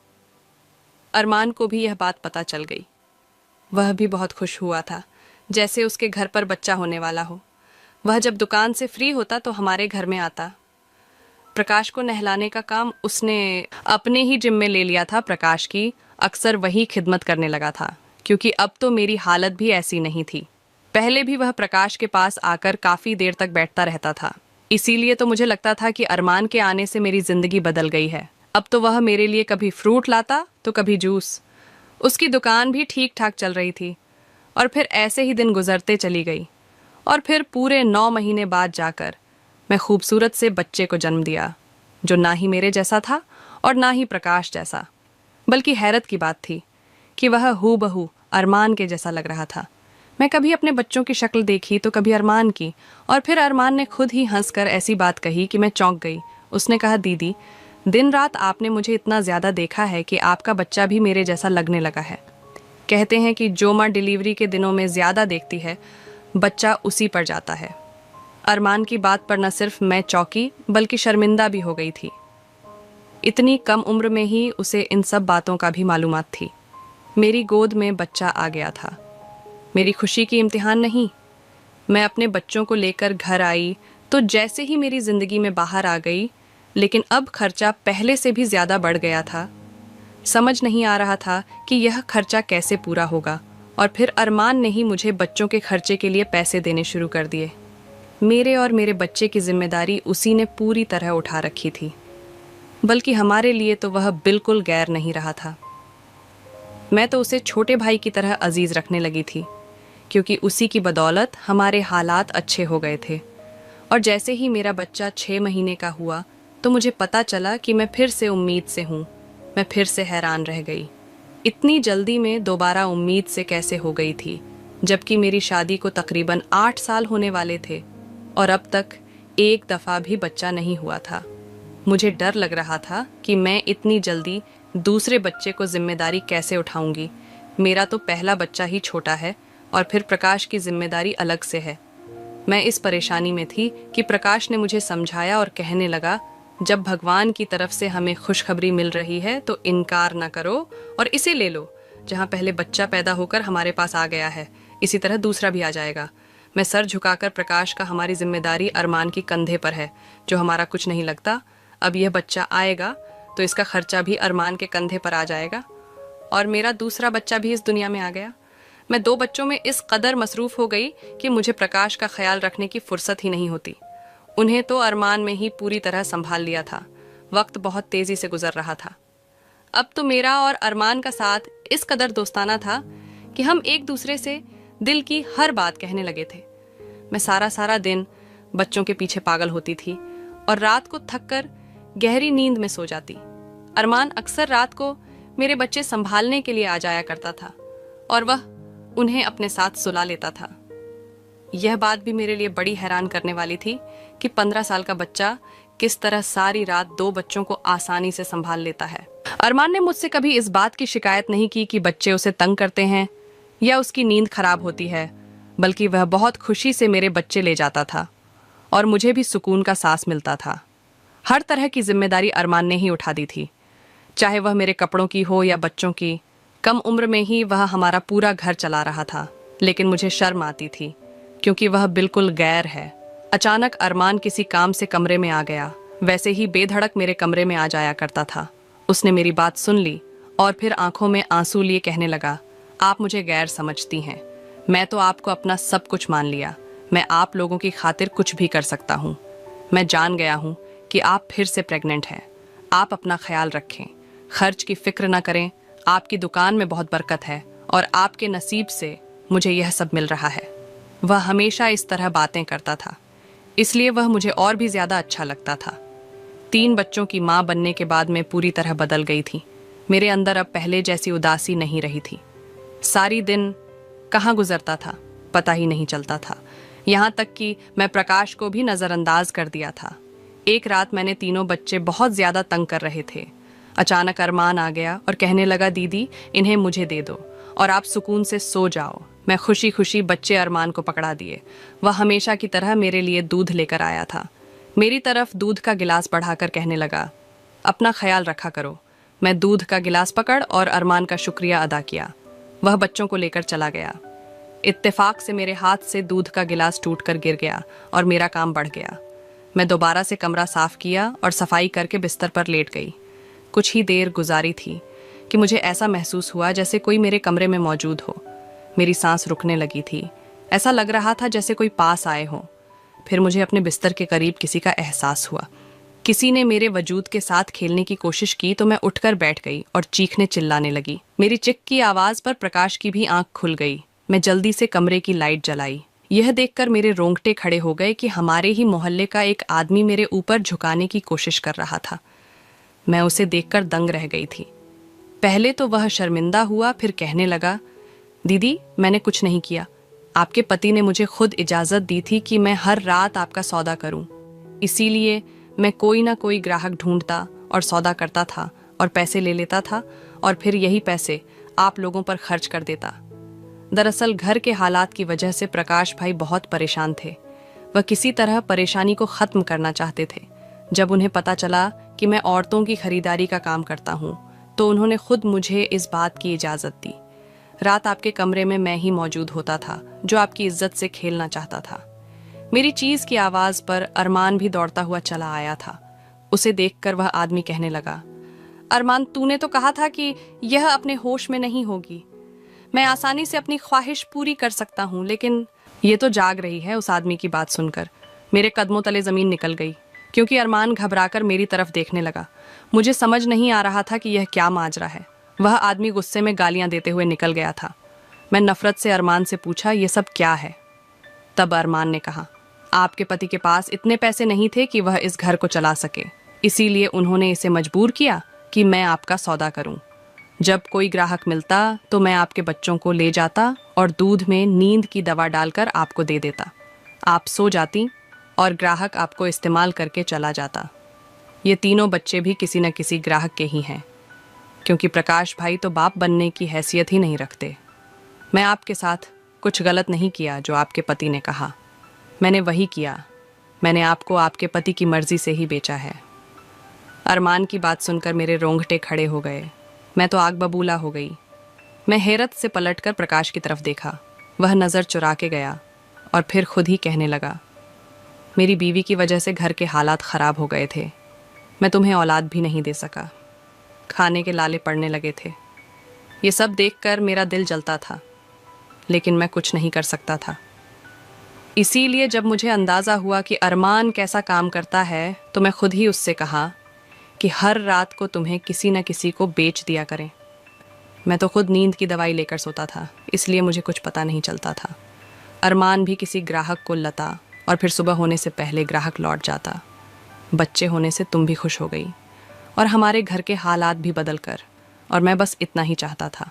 Speaker 2: अरमान को भी यह बात पता चल गई। वह भी बहुत खुश हुआ था, जैसे उसके घर पर बच्चा होने वाला हो। वह जब दुकान से फ्री होता तो हमारे घर में आता। प्रकाश को नहलाने का काम उसने अपने ही जिम्मे में ले लिया था। प्रकाश की अक्सर वही खिदमत करने लगा था, क्योंकि अब तो मेरी हालत भी ऐसी नहीं थी। पहले भी वह प्रकाश के पास आकर काफी देर तक बैठता रहता था। इसीलिए तो मुझे लगता था कि अरमान के आने से मेरी जिंदगी बदल गई है। अब तो वह मेरे लिए कभी फ्रूट लाता तो कभी जूस। उसकी दुकान भी ठीक ठाक चल रही थी और फिर ऐसे ही दिन गुजरते चली गई। और फिर पूरे 9 महीने बाद जाकर मैं खूबसूरत से बच्चे को जन्म दिया, जो ना ही मेरे जैसा था और ना ही प्रकाश जैसा। बल्कि हैरत की बात थी कि वह हूबहू अरमान के जैसा लग रहा था। मैं कभी अपने बच्चों की शक्ल देखी तो कभी अरमान की, और फिर अरमान ने खुद ही हंसकर ऐसी बात कही कि मैं चौंक गई। उसने कहा, दीदी, दिन रात आपने मुझे इतना ज़्यादा देखा है कि आपका बच्चा भी मेरे जैसा लगने लगा है। कहते हैं कि जो माँ डिलीवरी के दिनों में ज़्यादा देखती है, बच्चा उसी पर जाता है। अरमान की बात पर न सिर्फ मैं चौंकी बल्कि शर्मिंदा भी हो गई थी। इतनी कम उम्र में ही उसे इन सब बातों का भी मालूमात थी। मेरी गोद में बच्चा आ गया था। मेरी खुशी की इम्तिहान नहीं। मैं अपने बच्चों को लेकर घर आई तो जैसे ही मेरी ज़िंदगी में बाहर आ गई, लेकिन अब खर्चा पहले से भी ज़्यादा बढ़ गया था। समझ नहीं आ रहा था कि यह खर्चा कैसे पूरा होगा। और फिर अरमान ने ही मुझे बच्चों के खर्चे के लिए पैसे देने शुरू कर दिए। मेरे और मेरे बच्चे की जिम्मेदारी उसी ने पूरी तरह उठा रखी थी, बल्कि हमारे लिए तो वह बिल्कुल गैर नहीं रहा था। मैं तो उसे छोटे भाई की तरह अजीज रखने लगी थी, क्योंकि उसी की बदौलत हमारे हालात अच्छे हो गए थे। और जैसे ही मेरा बच्चा 6 महीने का हुआ तो मुझे पता चला कि मैं फिर से उम्मीद से हूँ। मैं फिर से हैरान रह गई। इतनी जल्दी में दोबारा उम्मीद से कैसे हो गई थी, जबकि मेरी शादी को तकरीबन 8 साल होने वाले थे और अब तक एक दफ़ा भी बच्चा नहीं हुआ था। मुझे डर लग रहा था कि मैं इतनी जल्दी दूसरे बच्चे को जिम्मेदारी कैसे उठाऊंगी। मेरा तो पहला बच्चा ही छोटा है और फिर प्रकाश की जिम्मेदारी अलग से है। मैं इस परेशानी में थी कि प्रकाश ने मुझे समझाया और कहने लगा, जब भगवान की तरफ से हमें खुशखबरी मिल रही है तो इनकार ना करो और इसे ले लो। जहाँ पहले बच्चा पैदा होकर हमारे पास आ गया है, इसी तरह दूसरा भी आ जाएगा। मैं सर झुकाकर प्रकाश का हमारी जिम्मेदारी अरमान की कंधे पर है, जो हमारा कुछ नहीं लगता। अब यह बच्चा आएगा तो इसका खर्चा भी अरमान के कंधे पर आ जाएगा और मेरा दूसरा बच्चा भी इस दुनिया में आ गया। मैं 2 बच्चों में इस कदर मसरूफ़ हो गई कि मुझे प्रकाश का ख्याल रखने की फुर्सत ही नहीं होती। उन्हें तो अरमान में ही पूरी तरह संभाल लिया था। वक्त बहुत तेज़ी से गुजर रहा था। अब तो मेरा और अरमान का साथ इस कदर दोस्ताना था कि हम एक दूसरे से दिल की हर बात कहने लगे थे। मैं सारा सारा दिन बच्चों के पीछे पागल होती थी और रात को थक कर गहरी नींद में सो जाती। अरमान अक्सर रात को मेरे बच्चे संभालने के लिए आ जाया करता था और वह उन्हें अपने साथ सुला लेता था। यह बात भी मेरे लिए बड़ी हैरान करने वाली थी कि 15 साल का बच्चा किस तरह सारी रात 2 बच्चों को आसानी से संभाल लेता है। अरमान ने मुझसे कभी इस बात की शिकायत नहीं की कि बच्चे उसे तंग करते हैं या उसकी नींद खराब होती है, बल्कि वह बहुत खुशी से मेरे बच्चे ले जाता था और मुझे भी सुकून का सांस मिलता था। हर तरह की जिम्मेदारी अरमान ने ही उठा दी थी, चाहे वह मेरे कपड़ों की हो या बच्चों की। कम उम्र में ही वह हमारा पूरा घर चला रहा था, लेकिन मुझे शर्म आती थी क्योंकि वह बिल्कुल गैर है। अचानक अरमान किसी काम से कमरे में आ गया। वैसे ही बेधड़क मेरे कमरे में आ जाया करता था। उसने मेरी बात सुन ली और फिर आंखों में आंसू लिए कहने लगा, आप मुझे गैर समझती हैं। मैं तो आपको अपना सब कुछ मान लिया। मैं आप लोगों की खातिर कुछ भी कर सकता हूँ। मैं जान गया हूँ कि आप फिर से प्रेग्नेंट हैं। आप अपना ख्याल रखें, खर्च की फिक्र ना करें। आपकी दुकान में बहुत बरकत है और आपके नसीब से मुझे यह सब मिल रहा है। वह हमेशा इस तरह बातें करता था, इसलिए वह मुझे और भी ज्यादा अच्छा लगता था। 3 बच्चों की माँ बनने के बाद मैं पूरी तरह बदल गई थी। मेरे अंदर अब पहले जैसी उदासी नहीं रही थी। सारी दिन कहाँ गुजरता था पता ही नहीं चलता था। यहाँ तक कि मैं प्रकाश को भी नज़रअंदाज कर दिया था। एक रात मैंने तीनों बच्चे बहुत ज्यादा तंग कर रहे थे। अचानक अरमान आ गया और कहने लगा, दीदी इन्हें मुझे दे दो और आप सुकून से सो जाओ। मैं खुशी खुशी बच्चे अरमान को पकड़ा दिए। वह हमेशा की तरह मेरे लिए दूध लेकर आया था। मेरी तरफ दूध का गिलास बढ़ाकर कहने लगा, अपना ख्याल रखा करो। मैं दूध का गिलास पकड़ और अरमान का शुक्रिया अदा किया। वह बच्चों को लेकर चला गया। इत्तेफाक से मेरे हाथ से दूध का गिलास टूटकर गिर गया और मेरा काम बढ़ गया। मैं दोबारा से कमरा साफ किया और सफाई करके बिस्तर पर लेट गई। कुछ ही देर गुजारी थी कि मुझे ऐसा महसूस हुआ जैसे कोई मेरे कमरे में मौजूद हो। मेरी सांस रुकने लगी थी। ऐसा लग रहा था जैसे कोई पास आए हो। फिर मुझे अपने बिस्तर के करीब किसी का एहसास हुआ। किसी ने मेरे वजूद के साथ खेलने की कोशिश की तो मैं उठकर बैठ गई और चीखने चिल्लाने लगी। मेरी चिक की आवाज पर प्रकाश की भी आंख खुल गई। मैं जल्दी से कमरे की लाइट जलाई। यह देखकर मेरे रोंगटे खड़े हो गए कि हमारे ही मोहल्ले का एक आदमी मेरे ऊपर झुकाने की कोशिश कर रहा था। मैं उसे देखकर दंग रह गई थी। पहले तो वह शर्मिंदा हुआ, फिर कहने लगा, दीदी मैंने कुछ नहीं किया। आपके पति ने मुझे खुद इजाजत दी थी कि मैं हर रात आपका सौदा करूं। इसीलिए मैं कोई ना कोई ग्राहक ढूंढता और सौदा करता था और पैसे ले लेता था और फिर यही पैसे आप लोगों पर खर्च कर देता। दरअसल घर के हालात की वजह से प्रकाश भाई बहुत परेशान थे। वह किसी तरह परेशानी को खत्म करना चाहते थे। जब उन्हें पता चला कि मैं औरतों की खरीदारी का काम करता हूँ तो उन्होंने खुद मुझे इस बात की इजाज़त दी। रात आपके कमरे में मैं ही मौजूद होता था जो आपकी इज्जत से खेलना चाहता था। मेरी चीज़ की आवाज़ पर अरमान भी दौड़ता हुआ चला आया था। उसे देखकर वह आदमी कहने लगा, अरमान तूने तो कहा था कि यह अपने होश में नहीं होगी। मैं आसानी से अपनी ख्वाहिश पूरी कर सकता हूँ, लेकिन ये तो जाग रही है। उस आदमी की बात सुनकर मेरे कदमों तले ज़मीन निकल गई क्योंकि अरमान घबराकर मेरी तरफ देखने लगा। मुझे समझ नहीं आ रहा था कि यह क्या माजरा है। वह आदमी गुस्से में गालियां देते हुए निकल गया था। मैं नफरत से अरमान से पूछा, ये सब क्या है? तब अरमान ने कहा, आपके पति के पास इतने पैसे नहीं थे कि वह इस घर को चला सके, इसीलिए उन्होंने इसे मजबूर किया कि मैं आपका सौदा करूं। जब कोई ग्राहक मिलता तो मैं आपके बच्चों को ले जाता और दूध में नींद की दवा डालकर आपको दे देता। आप सो जाती और ग्राहक आपको इस्तेमाल करके चला जाता। ये तीनों बच्चे भी किसी न किसी ग्राहक के ही हैं, क्योंकि प्रकाश भाई तो बाप बनने की हैसियत ही नहीं रखते। मैं आपके साथ कुछ गलत नहीं किया जो आपके पति ने कहा। मैंने वही किया। मैंने आपको आपके पति की मर्जी से ही बेचा है। अरमान की बात सुनकर मेरे रोंगटे खड़े हो गए। मैं तो आग बबूला हो गई। मैं हैरत से पलटकर प्रकाश की तरफ देखा। वह नज़र चुरा के गया और फिर खुद ही कहने लगा, मेरी बीवी की वजह से घर के हालात ख़राब हो गए थे। मैं तुम्हें औलाद भी नहीं दे सका। खाने के लाले पड़ने लगे थे। ये सब देखकर मेरा दिल जलता था, लेकिन मैं कुछ नहीं कर सकता था। इसीलिए जब मुझे अंदाज़ा हुआ कि अरमान कैसा काम करता है तो मैं खुद ही उससे कहा कि हर रात को तुम्हें किसी न किसी को बेच दिया करें। मैं तो खुद नींद की दवाई लेकर सोता था, इसलिए मुझे कुछ पता नहीं चलता था। अरमान भी किसी ग्राहक को लता और फिर सुबह होने से पहले ग्राहक लौट जाता। बच्चे होने से तुम भी खुश हो गई और हमारे घर के हालात भी बदल कर, और मैं बस इतना ही चाहता था।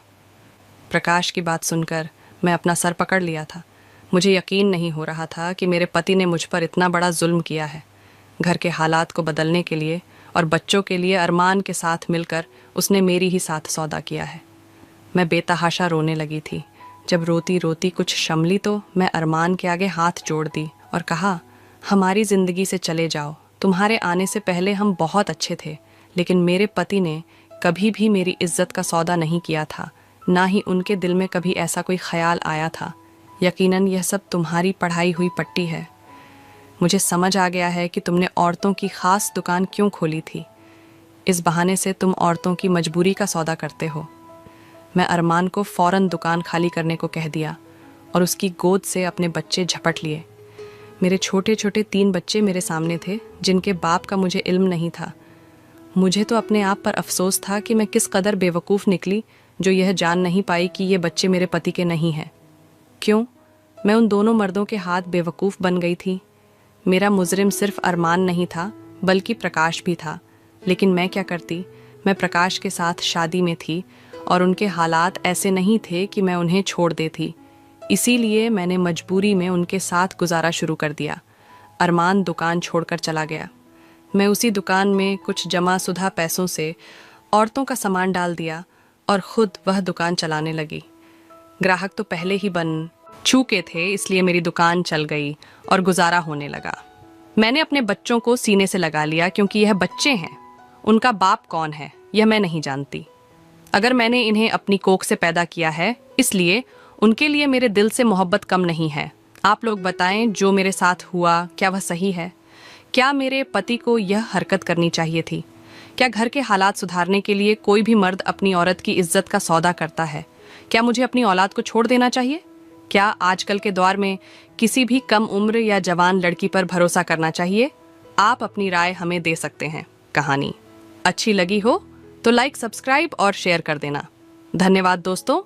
Speaker 2: प्रकाश की बात सुनकर मैं अपना सर पकड़ लिया था। मुझे यकीन नहीं हो रहा था कि मेरे पति ने मुझ पर इतना बड़ा जुल्म किया है। घर के हालात को बदलने के लिए और बच्चों के लिए अरमान के साथ मिलकर उसने मेरी ही साथ सौदा किया है। मैं बेतहाशा रोने लगी थी। जब रोती रोती कुछ शमली तो मैं अरमान के आगे हाथ जोड़ दी और कहा, हमारी ज़िंदगी से चले जाओ। तुम्हारे आने से पहले हम बहुत अच्छे थे, लेकिन मेरे पति ने कभी भी मेरी इज्जत का सौदा नहीं किया था, ना ही उनके दिल में कभी ऐसा कोई ख्याल आया था। यकीनन यह सब तुम्हारी पढ़ाई हुई पट्टी है। मुझे समझ आ गया है कि तुमने औरतों की खास दुकान क्यों खोली थी। इस बहाने से तुम औरतों की मजबूरी का सौदा करते हो। मैं अरमान को फौरन दुकान खाली करने को कह दिया और उसकी गोद से अपने बच्चे झपट लिए। मेरे छोटे छोटे 3 बच्चे मेरे सामने थे जिनके बाप का मुझे इल्म नहीं था। मुझे तो अपने आप पर अफसोस था कि मैं किस कदर बेवकूफ़ निकली जो यह जान नहीं पाई कि ये बच्चे मेरे पति के नहीं हैं। क्यों? मैं उन दोनों मर्दों के हाथ बेवकूफ़ बन गई थी। मेरा मुजरिम सिर्फ अरमान नहीं था बल्कि प्रकाश भी था। लेकिन मैं क्या करती? मैं प्रकाश के साथ शादी में थी और उनके हालात ऐसे नहीं थे कि मैं उन्हें छोड़ देती। इसीलिए मैंने मजबूरी में उनके साथ गुजारा शुरू कर दिया। अरमान दुकान छोड़कर चला गया। मैं उसी दुकान में कुछ जमा शुदा पैसों से औरतों का सामान डाल दिया और ख़ुद वह दुकान चलाने लगी। ग्राहक तो पहले ही बन चुके थे, इसलिए मेरी दुकान चल गई और गुजारा होने लगा। मैंने अपने बच्चों को सीने से लगा लिया क्योंकि यह बच्चे हैं। उनका बाप कौन है यह मैं नहीं जानती। अगर मैंने इन्हें अपनी कोख से पैदा किया है इसलिए उनके लिए मेरे दिल से मोहब्बत कम नहीं है। आप लोग बताएं, जो मेरे साथ हुआ क्या वह सही है? क्या मेरे पति को यह हरकत करनी चाहिए थी? क्या घर के हालात सुधारने के लिए कोई भी मर्द अपनी औरत की इज्जत का सौदा करता है? क्या मुझे अपनी औलाद को छोड़ देना चाहिए? क्या आजकल के दौर में किसी भी कम उम्र या जवान लड़की पर भरोसा करना चाहिए? आप अपनी राय हमें दे सकते हैं। कहानी अच्छी लगी हो तो लाइक, सब्सक्राइब और शेयर कर देना। धन्यवाद दोस्तों।